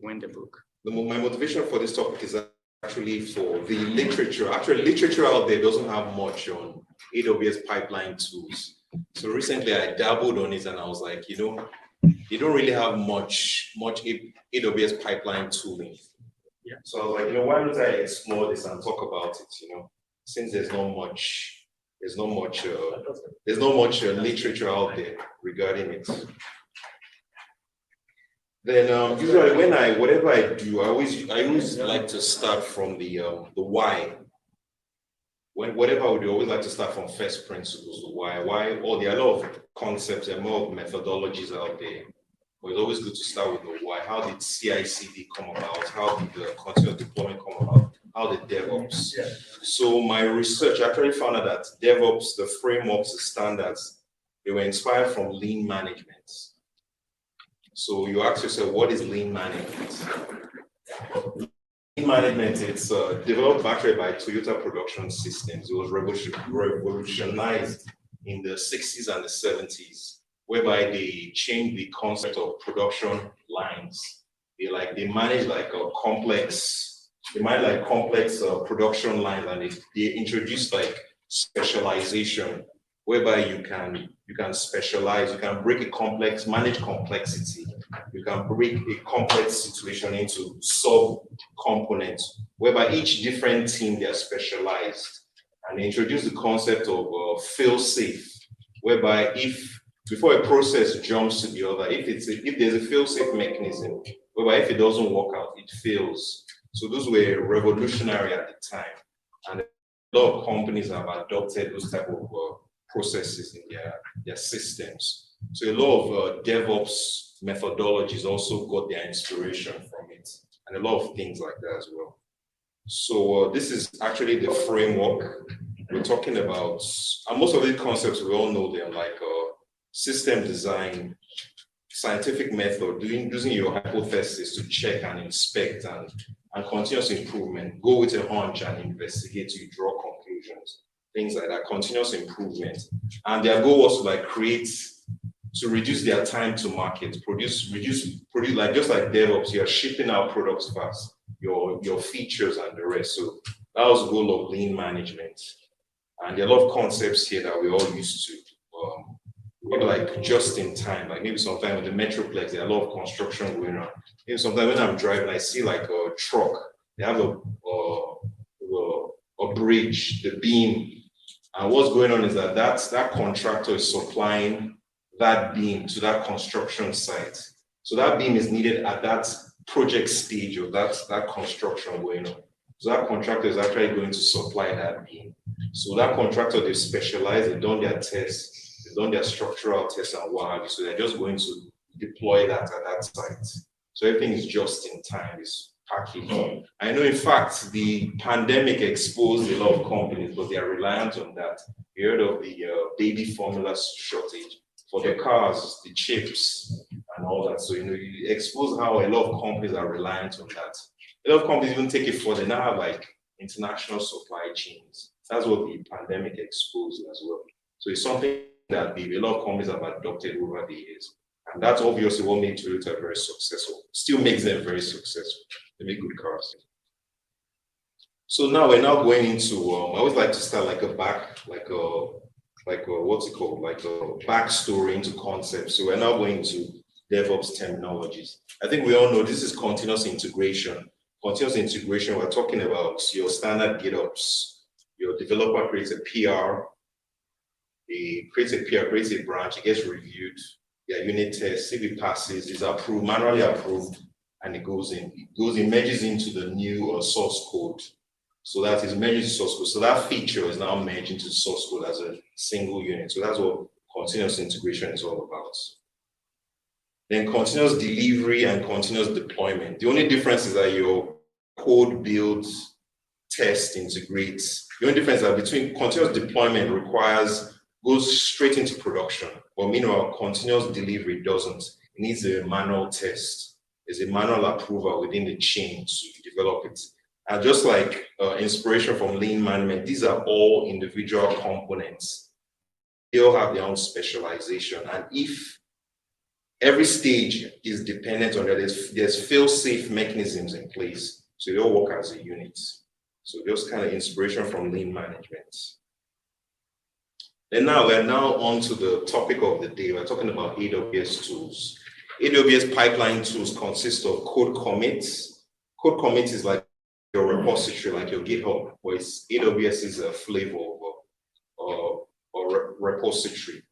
Speaker 1: win the book.
Speaker 4: My motivation for this topic is actually for the literature. Actually, literature out there doesn't have much on AWS pipeline tools. So recently I dabbled on it and I was like, they don't really have much AWS pipeline tooling.
Speaker 1: Yeah.
Speaker 4: So I was like, why don't I explore this and talk about it? Since there's not much literature out there regarding it. Then usually whatever I do, I always like to start from the why. Whatever I do, I always like to start from first principles. Why? There are a lot of concepts and more of methodologies out there. But it's always good to start with the why. How did CI/CD come about? How did the continuous deployment come about? How did DevOps? Yeah. So my research actually found out that DevOps, the frameworks, the standards, they were inspired from lean management. So you ask yourself, what is lean management? Lean management, it's developed actually by Toyota Production Systems. It was revolutionized in the 60s and the 70s, whereby they changed the concept of production lines. They manage complex production lines, and they introduced specialization, whereby you can specialize, you can manage complexity, you can break a complex situation into sub-components, whereby each different team, they are specialized. And they introduce the concept of fail-safe, whereby before a process jumps to the other, if there's a fail-safe mechanism, whereby if it doesn't work out, it fails. So those were revolutionary at the time. And a lot of companies have adopted those type of processes in their systems. So a lot of DevOps methodologies also got their inspiration from it, and a lot of things like that as well. So this is actually the framework we're talking about. And most of the concepts, we all know them, like system design, scientific method, using your hypothesis to check and inspect, and continuous improvement. Go with a hunch and investigate to draw conclusions, things like that, continuous improvement. And their goal was to like to reduce their time to market, produce, like just like DevOps, you're shipping out products fast, your features and the rest. So that was the goal of lean management. And there are a lot of concepts here that we're all used to. Maybe like just in time, like maybe sometimes with the Metroplex, there are a lot of construction going on. Maybe sometimes when I'm driving, I see like a truck, they have a bridge, the beam. And what's going on is that contractor is supplying that beam to that construction site. So that beam is needed at that project stage of that construction going on. So that contractor is actually going to supply that beam. So that contractor, they specialize, they've done their tests, they've done their structural tests and what have you. So they're just going to deploy that at that site. So everything is just in time, it's packaged. I know, in fact, the pandemic exposed a lot of companies, but they are reliant on that. You heard of the baby formula shortage for the cars, the chips, and all that. So, you expose how a lot of companies are reliant on that. A lot of companies even take it for, they now have like international supply chains. That's what the pandemic exposed as well. So it's something that a lot of companies have adopted over the years. And that's obviously what made Toyota very successful. Still makes them very successful. They make good cars. So now we're now going into, I always like to start like what's it called? Like a backstory into concepts. So we're now going to DevOps terminologies. I think we all know this is continuous integration. Continuous integration, we're talking about your standard GitOps. Your developer creates a PR, creates a branch, it gets reviewed, their unit tests, if it passes, it's approved, manually approved, and it goes in. It merges into the new source code. So that is merged into source code. So that feature is now merged into source code as a single unit. So that's what continuous integration is all about. Then continuous delivery and continuous deployment. The only difference is that your code builds, test, integrates. The only difference is that between continuous deployment goes straight into production, but meanwhile, continuous delivery doesn't. It needs a manual test. There's a manual approval within the chain to develop it. And just like inspiration from lean management, these are all individual components. They all have their own specialization. And if every stage is dependent on that, there's fail-safe mechanisms in place. So they all work as a unit. So just kind of inspiration from lean management. And now we're on to the topic of the day. We're talking about AWS tools. AWS pipeline tools consist of code commits. Code commits is like your repository, like your GitHub, where AWS is a flavor or repository.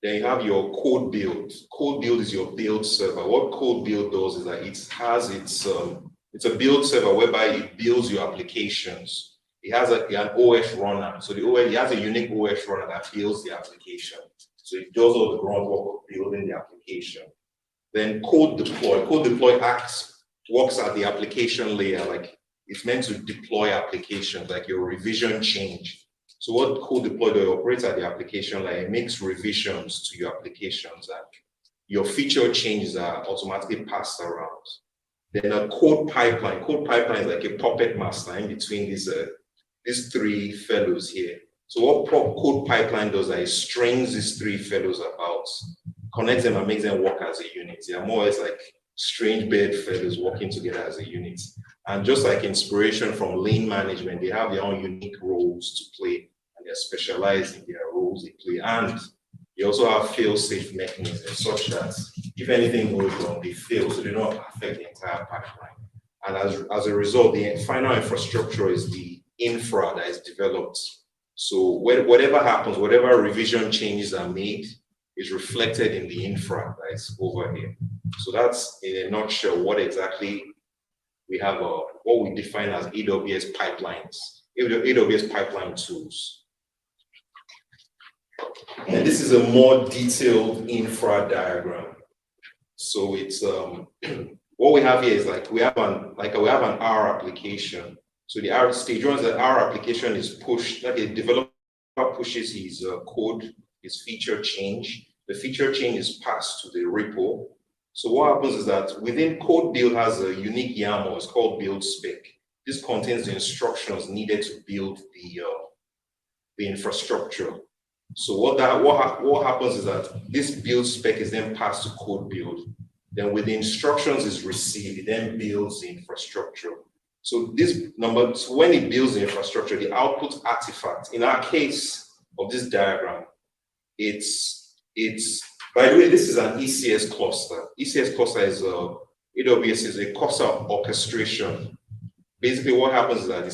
Speaker 4: Then you have your code build. Code build is your build server. What code build does is that it has it's a build server whereby it builds your applications. It has an OS runner. So it has a unique OS runner that builds the application. So it does all the groundwork of building the application. Then code deploy. Code deploy works at the application layer, like it's meant to deploy applications, like your revision change. So what code deploy does, it operates at the application layer, it makes revisions to your applications, and your feature changes are automatically passed around. Then a code pipeline. Code pipeline is like a puppet master in between these three fellows here. So what code pipeline does is it strings these three fellows about, connects them and makes them work as a unit. They are more or less like strange bedfellows working together as a unit. And just like inspiration from lean management, they have their own unique roles to play, and they're specialized in their roles they play. And they also have fail-safe mechanisms such that if anything goes wrong, they fail, so they don't affect the entire pipeline. And as a result, the final infrastructure is the infra that is developed. So whatever happens, whatever revision changes are made, is reflected in the infra that is over here. So that's in a nutshell what exactly we have, what we define as AWS pipelines. AWS pipeline tools. And this is a more detailed infra diagram. So it's what we have here is we have an R application. So the R stage one is that R application is pushed, like a developer pushes his code, his feature change. The feature change is passed to the repo. So what happens is that within code build has a unique YAML, it's called build spec. This contains the instructions needed to build the infrastructure. So what happens is that this build spec is then passed to code build. Then with the instructions is received, it then builds the infrastructure. So so when it builds the infrastructure, the output artifact, in our case of this diagram, by the way, this is an ECS cluster. ECS cluster is AWS is a cluster orchestration. Basically, what happens is that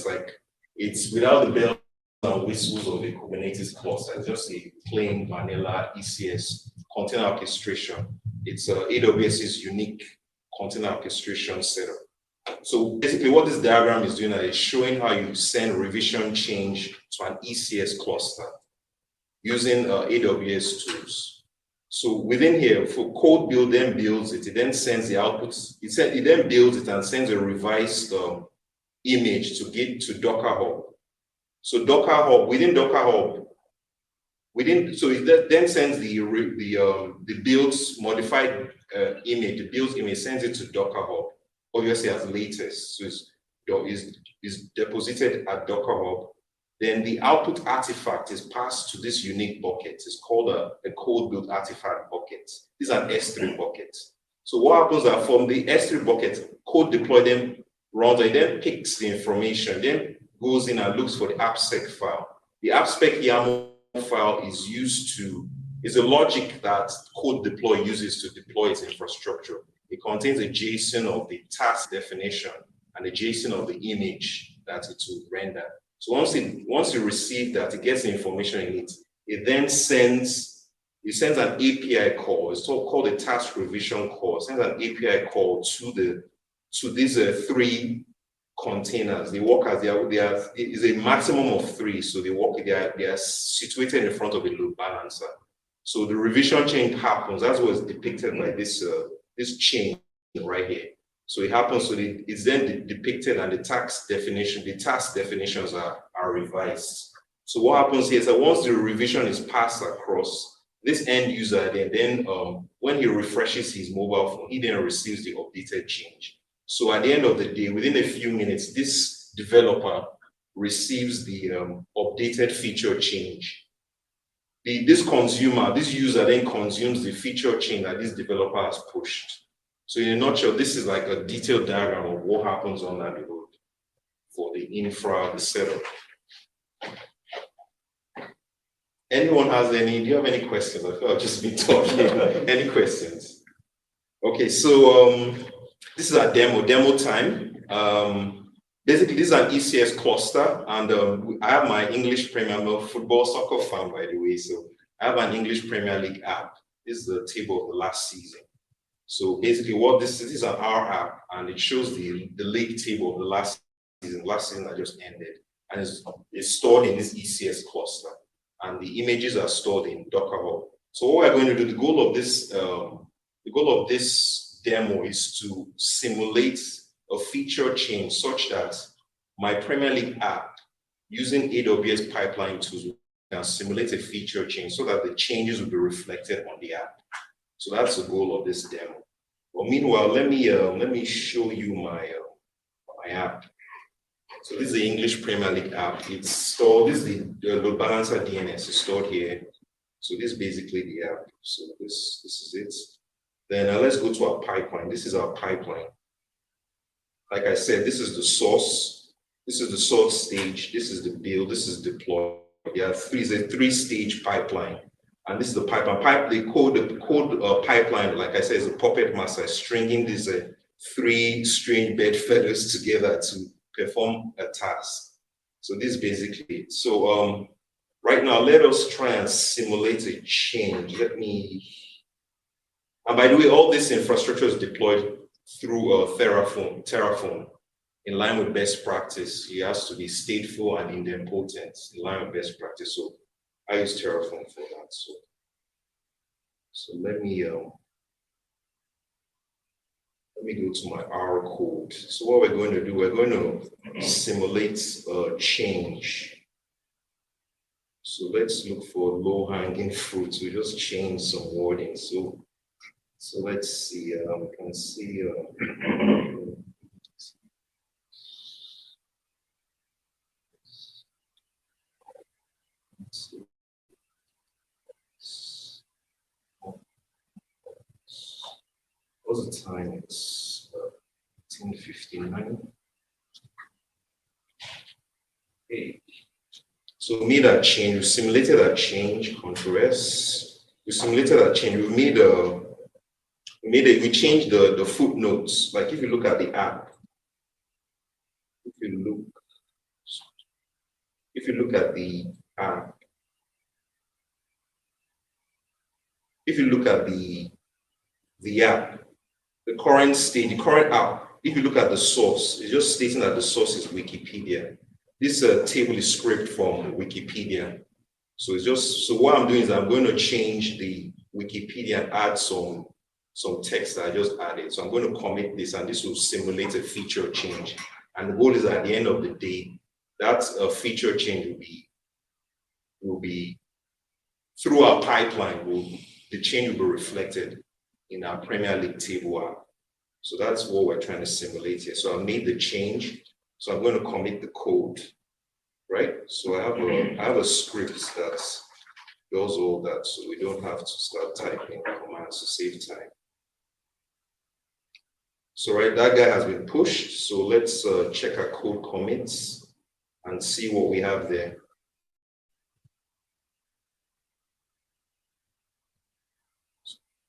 Speaker 4: it's without the bells and whistles of a Kubernetes cluster. It's just a plain vanilla ECS container orchestration. It's AWS's unique container orchestration setup. So basically, what this diagram is doing is showing how you send revision change to an ECS cluster using AWS tools. So within here, for code build, then builds it. It then sends the outputs. It then builds it and sends a revised image to Docker Hub. So Docker Hub, within Docker Hub, so it then sends the builds modified image, the builds image, sends it to Docker Hub, obviously as latest. So it's deposited at Docker Hub. Then the output artifact is passed to this unique bucket. It's called a code build artifact bucket. These are S3 buckets. So what happens is that from the S3 bucket, code deploy then runs, and then picks the information, then goes in and looks for the AppSpec file. The AppSpec YAML file is a logic that code deploy uses to deploy its infrastructure. It contains a JSON of the task definition and a JSON of the image that it will render. So once you receive that, it gets the information in it. It then sends an API call. It's called a task revision call. It sends an API call to these three containers. They work as is a maximum of three. So they are situated in front of a load balancer. So the revision change happens. That's what's depicted by this chain right here. So it happens, so it's then depicted, and the task definitions are revised. So what happens here is that once the revision is passed across, this end user then when he refreshes his mobile phone, he then receives the updated change. So at the end of the day, within a few minutes, this developer receives the updated feature change. This user then consumes the feature change that this developer has pushed. So in a nutshell, this is like a detailed diagram of what happens on that road for the infra, the setup. Anyone has do you have any questions? I feel I've just been talking. Any questions? Okay, so this is our demo time. Basically, this is an ECS cluster, and I have my English Premier, I'm a football soccer fan, by the way, so I have an English Premier League app. This is the table of the last season. So basically what this is an R app, and it shows the league table of the last season that just ended. And it's stored in this ECS cluster. And the images are stored in Docker Hub. So what we're going to do, the goal of this demo is to simulate a feature change such that my Premier League app using AWS pipeline tools can simulate a feature change so that the changes will be reflected on the app. So that's the goal of this demo. But meanwhile, let me show you my app. So this is the English Premier League app. It's stored. This is the load balancer DNS is stored here. So this is basically the app. So this is it. Then let's go to our pipeline. This is our pipeline. Like I said, this is the source. This is the source stage. This is the build. This is deploy. Yeah, it's a three-stage pipeline. And this is the pipeline. The code pipeline, like I said, is a puppet master stringing these three string bed feathers together to perform a task. So this is basically it. So right now, let us try and simulate a change. And by the way, all this infrastructure is deployed through Terraform. in line with best practice. He has to be stateful and idempotent in line with best practice. So I use Terraform for that. So let me go to my R code. So what we're going to do, we're going to simulate a change. So let's look for low-hanging fruits. We just change some wording. So let's see. We can see. What's the time? It's 10:59. Okay. So we made that change. We simulated that change. Ctrl S. We simulated that change. We changed the footnotes. Like if you look at the app, if you look at the app, if you look at the app, the current state, the current app, if you look at the source, it's just stating that the source is Wikipedia. This table is scraped from Wikipedia. So what I'm doing is I'm going to change the Wikipedia and add some text that I just added. So I'm going to commit this, and this will simulate a feature change. And the goal is at the end of the day, that feature change will be through our pipeline, the change will be reflected in our Premier League table app. So that's what we're trying to simulate here. So I made the change. So I'm going to commit the code, right? So I have a script that does all that, so we don't have to start typing commands to save time. So right, that guy has been pushed. So let's check our code commits and see what we have there.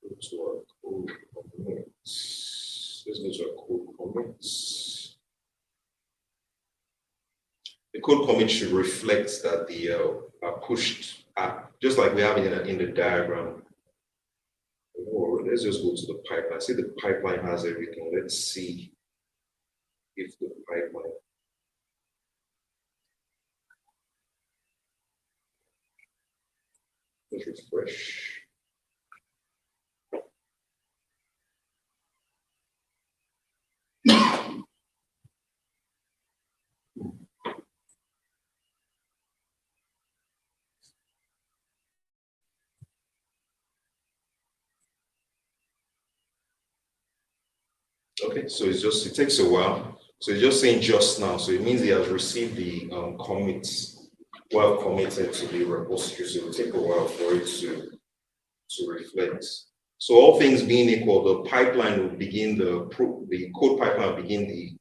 Speaker 4: Let's go to our code commits. Let's go to our code commits. The code commit should reflect that the pushed app, just like we have it in the diagram. Or let's just go to the pipeline. See, the pipeline has everything. Let's see if the pipeline. Let's refresh. Okay, so it takes a while. So it's just saying just now. So it means he has received the commits while committed to the repository. So it will take a while for it to reflect. So all things being equal, the pipeline will begin the code pipeline will begin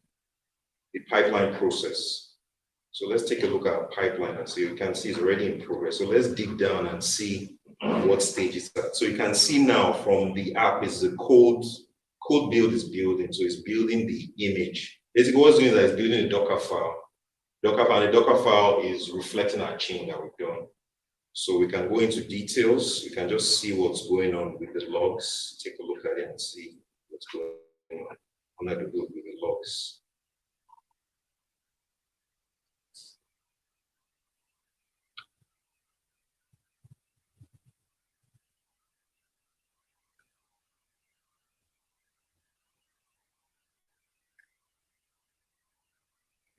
Speaker 4: the pipeline process. So let's take a look at our pipeline and see. You can see it's already in progress. So let's dig down and see what stage it's at. So you can see now from the app is the code build is building. So it's building the image. Basically what it's doing is that it's building a Docker file. The Docker file is reflecting our chain that we've done. So we can go into details. You can just see what's going on with the logs. Take a look at it and see what's going on under the hood with the logs.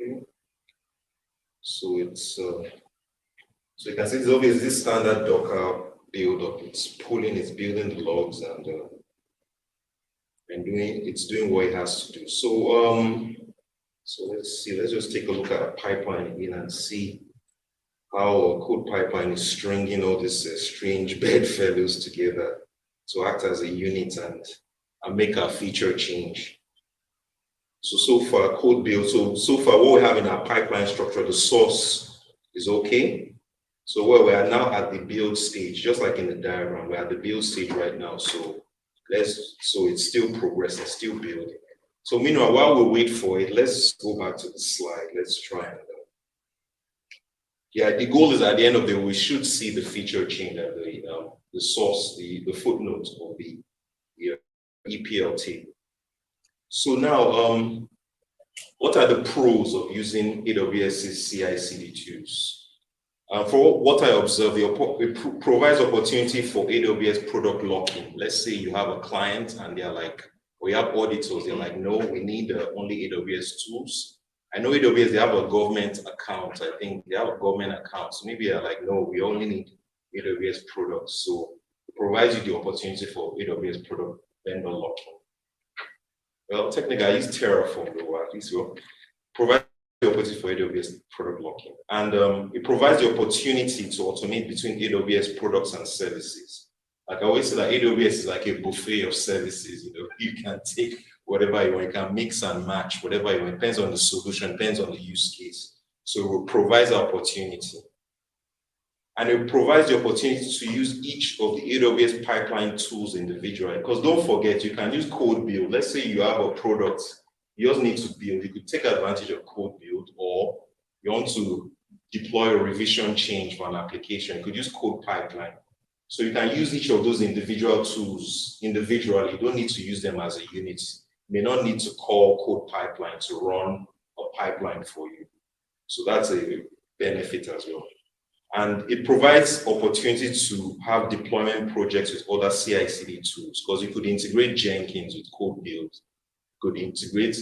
Speaker 4: Okay. So it's so you can see it's obviously this standard Docker build up. It's building the logs and it's doing what it has to do. So so let's see. Let's just take a look at a pipeline again and see how a code pipeline is stringing all these strange bedfellows together to act as a unit and make our feature change. So far code build. So far what we have in our pipeline structure, the source is okay. So where we are now at the build stage, just like in the diagram, we're at the build stage right now. So it's still progressing, still building. So meanwhile, while we wait for it, let's go back to the slide. Let's try and the goal is at the end of the day, we should see the feature change at the source, the footnote of the EPL table. So now What are the pros of using AWS's CI/CD tools? For what I observe, it provides opportunity for AWS product lock-in. Let's say you have a client and they're like, we have auditors, they're like, no, we need only AWS tools. I know AWS, they have a government account. I think they have a government account. So maybe they're like, no, we only need AWS products. So it provides you the opportunity for AWS product vendor lock-in. Well, technically, I use Terraform, though, at least will provide the opportunity for AWS product lock-in. And it provides the opportunity to automate between AWS products and services. Like I always say that AWS is like a buffet of services. You know, you can take whatever you want, you can mix and match whatever you want. It depends on the solution, depends on the use case. So it provides the opportunity. And it provides the opportunity to use each of the AWS pipeline tools individually. Because don't forget, you can use code build. Let's say you have a product, you just need to build. You could take advantage of code build, or you want to deploy a revision change for an application. You could use code pipeline. So you can use each of those individual tools individually. You don't need to use them as a unit. You may not need to call code pipeline to run a pipeline for you. So that's a benefit as well. And it provides opportunity to have deployment projects with other CI/CD tools, because you could integrate Jenkins with code build, you could integrate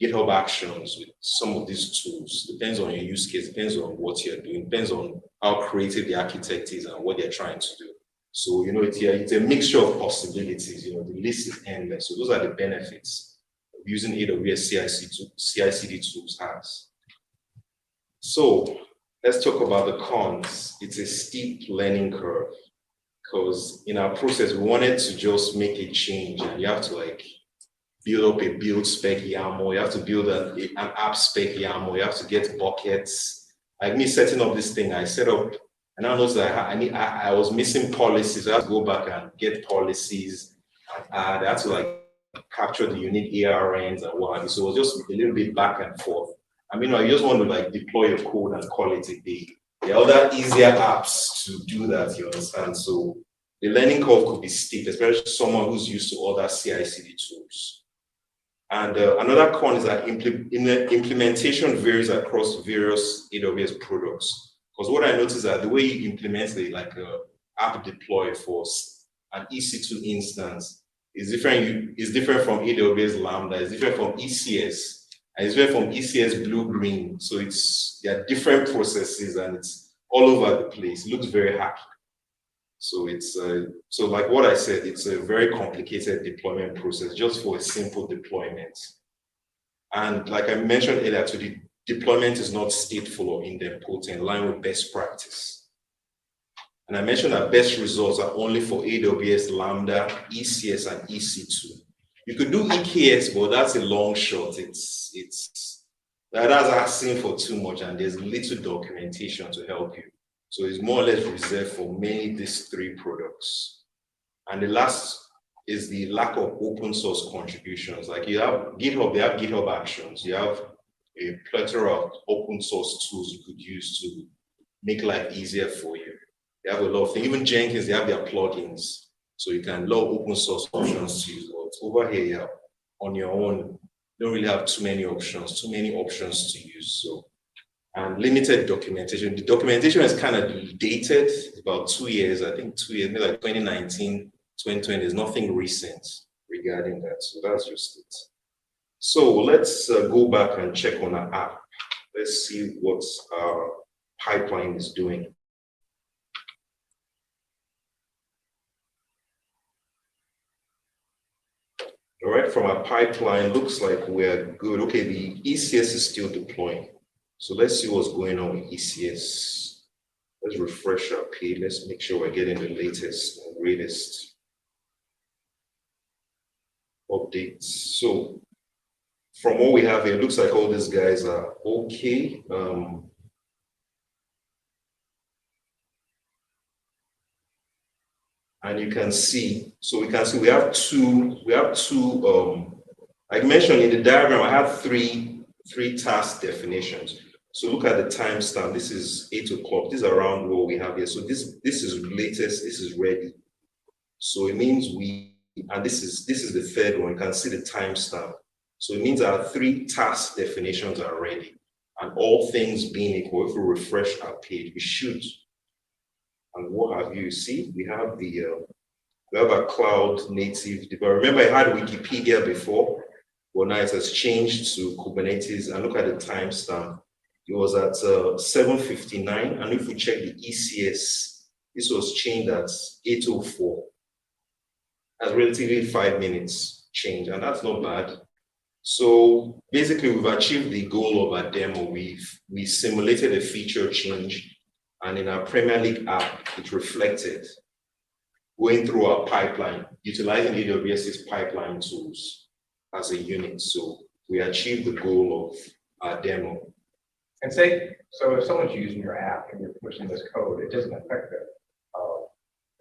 Speaker 4: GitHub Actions with some of these tools. Depends on your use case, depends on what you're doing, depends on how creative the architect is and what they're trying to do. So, you know, it's a mixture of possibilities. You know, the list is endless. So those are the benefits of using AWS CI/CD tools has. So let's talk about the cons. It's a steep learning curve, because in our process, we wanted to just make a change, and you have to like build up a build spec YAML, you have to build an app spec YAML, you have to get buckets. Like me setting up this thing, I set up, and I noticed that I was missing policies. I had to go back and get policies. I had to like capture the unique ARNs and what have you. So it was just a little bit back and forth. I mean, I just want to like deploy your code and call it a day. There are other easier apps to do that, you understand? So the learning curve could be steep, especially someone who's used to other CI/CD tools. And another con is that implementation varies across various AWS products. Because what I noticed is that the way you implement like app deploy for an EC2 instance is different from AWS Lambda, it's different from ECS. And it's different from ECS blue-green. So there are different processes and it's all over the place. It looks very hacky. So it's so like what I said, it's a very complicated deployment process just for a simple deployment. And like I mentioned earlier, the deployment is not stateful or idempotent, in line with best practice. And I mentioned that best results are only for AWS Lambda, ECS, and EC2. You could do EKS, but that's a long shot. That's asking for too much, and there's little documentation to help you. So it's more or less reserved for mainly these three products. And the last is the lack of open source contributions. Like you have GitHub, they have GitHub Actions. You have a plethora of open source tools you could use to make life easier for you. They have a lot of things. Even Jenkins, they have their plugins. So you can load open source options to use. But over here, yeah, on your own, you don't really have too many options to use. So, and limited documentation. The documentation is kind of dated, about 2 years, I think 2 years, maybe like 2019, 2020. There's nothing recent regarding that. So that's just it. So let's go back and check on our app. Let's see what our pipeline is doing. All right, from our pipeline, looks like we're good. Okay, the ECS is still deploying. So let's see what's going on with ECS. Let's refresh our page. Let's make sure we're getting the latest and greatest updates. So from what we have here, it looks like all these guys are okay. And you can see, so we can see we have two, like mentioned in the diagram, I have three task definitions. So look at the timestamp. This is 8 o'clock. This is around what we have here. So this is latest, this is ready. So it means and this is the third one. You can see the timestamp. So it means our 3 task definitions are ready. And all things being equal, if we refresh our page, we should. And what have you see? We have a cloud native developer. Remember, I had Wikipedia before. Well, now it has changed to Kubernetes. And look at the timestamp. It was at 7:59. And if we check the ECS, this was changed at 8:04. That's relatively 5 minutes change, and that's not bad. So basically, we've achieved the goal of our demo. We simulated a feature change, and in our Premier League app, it reflected going through our pipeline, utilizing AWS's pipeline tools as a unit. So we achieved the goal of our demo.
Speaker 3: And say, so if someone's using your app and you're pushing this code, it doesn't affect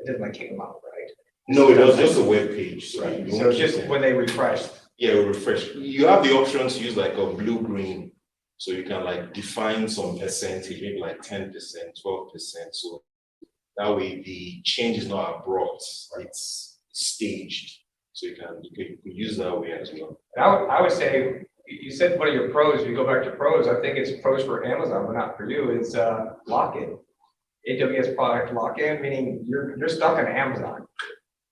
Speaker 3: it doesn't like kick them out, right?
Speaker 4: No, it was just a web page. So,
Speaker 3: Right. So it's just when they refresh.
Speaker 4: Yeah, refresh. You have the option to use like a blue-green. So you can like define some percentage, maybe like 10%, 12%. So that way the change is not abrupt, right? It's staged. So you can use that way as well.
Speaker 3: And I would say, you said one of your pros, if you go back to pros, I think it's pros for Amazon, but not for you. It's lock-in. AWS product lock-in, meaning you're stuck on Amazon.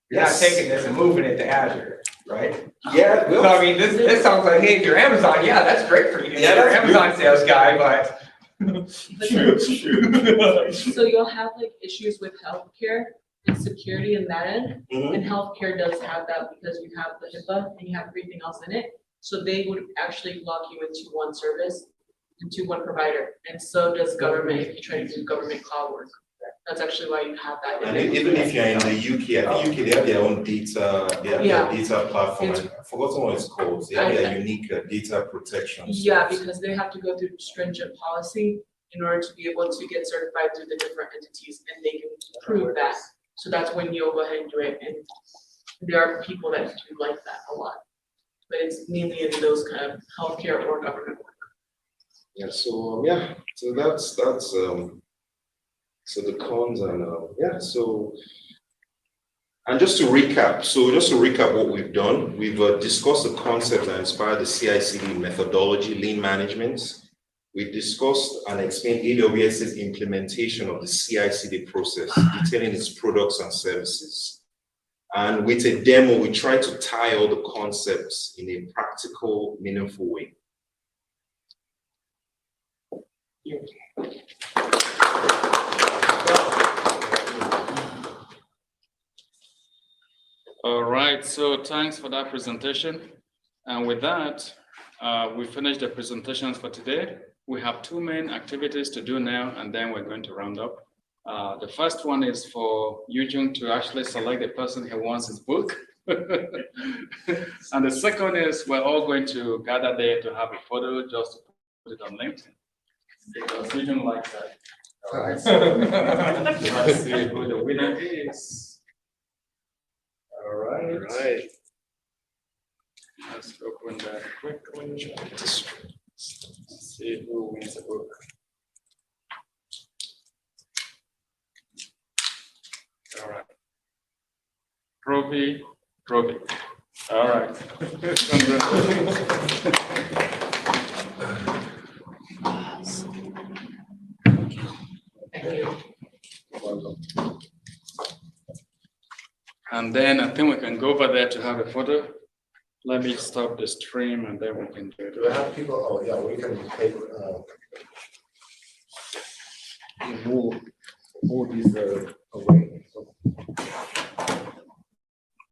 Speaker 3: You're not taking this and moving it to Azure, right?
Speaker 4: Yeah.
Speaker 3: So I mean, this sounds like, hey, if you're Amazon, yeah, that's great for you.
Speaker 4: Yeah,
Speaker 3: You're
Speaker 4: that's
Speaker 3: an Amazon sales guy, but.
Speaker 7: So you'll have like issues with healthcare and security in that end. And healthcare does have that because you have the HIPAA and you have everything else in it. So they would actually lock you into one service, into one provider. And so does government if you try to do government cloud work. That's actually why you have that.
Speaker 4: And even if you're in the UK, I think UK, they have their own data, they have their data platform. I forgot what it's called. They have their unique data protection.
Speaker 7: Yeah, because they have to go through stringent policy in order to be able to get certified through the different entities, and they can prove that. So that's when you'll go ahead and do it. And there are people that do like that a lot, but it's mainly in those kind of healthcare or government work.
Speaker 4: Yeah. So so that's so the cons and so, and just to recap what we've done, we've discussed the concept that inspired the CI/CD methodology, lean management. We discussed and explained AWS's implementation of the CI/CD process, detailing its products and services. And with a demo, we try to tie all the concepts in a practical, meaningful way.
Speaker 1: All right, so thanks for that presentation. And with that, we finished the presentations for today. We have 2 main activities to do now, and then we're going to round up. The first one is for Yujun to actually select the person who wants his book. And the second is we're all going to gather there to have a photo just to put it on LinkedIn. Because Yujun likes that. All right, so let's see who the winner is. All right. Let's open that quickly. See who wins the book. All right. Trophy. All right.
Speaker 7: Thank you.
Speaker 1: Welcome. And then I think we can go over there to have a photo. Let me stop the stream and then we can do it.
Speaker 2: Do we have people? Oh, yeah, we can take, move these away. So.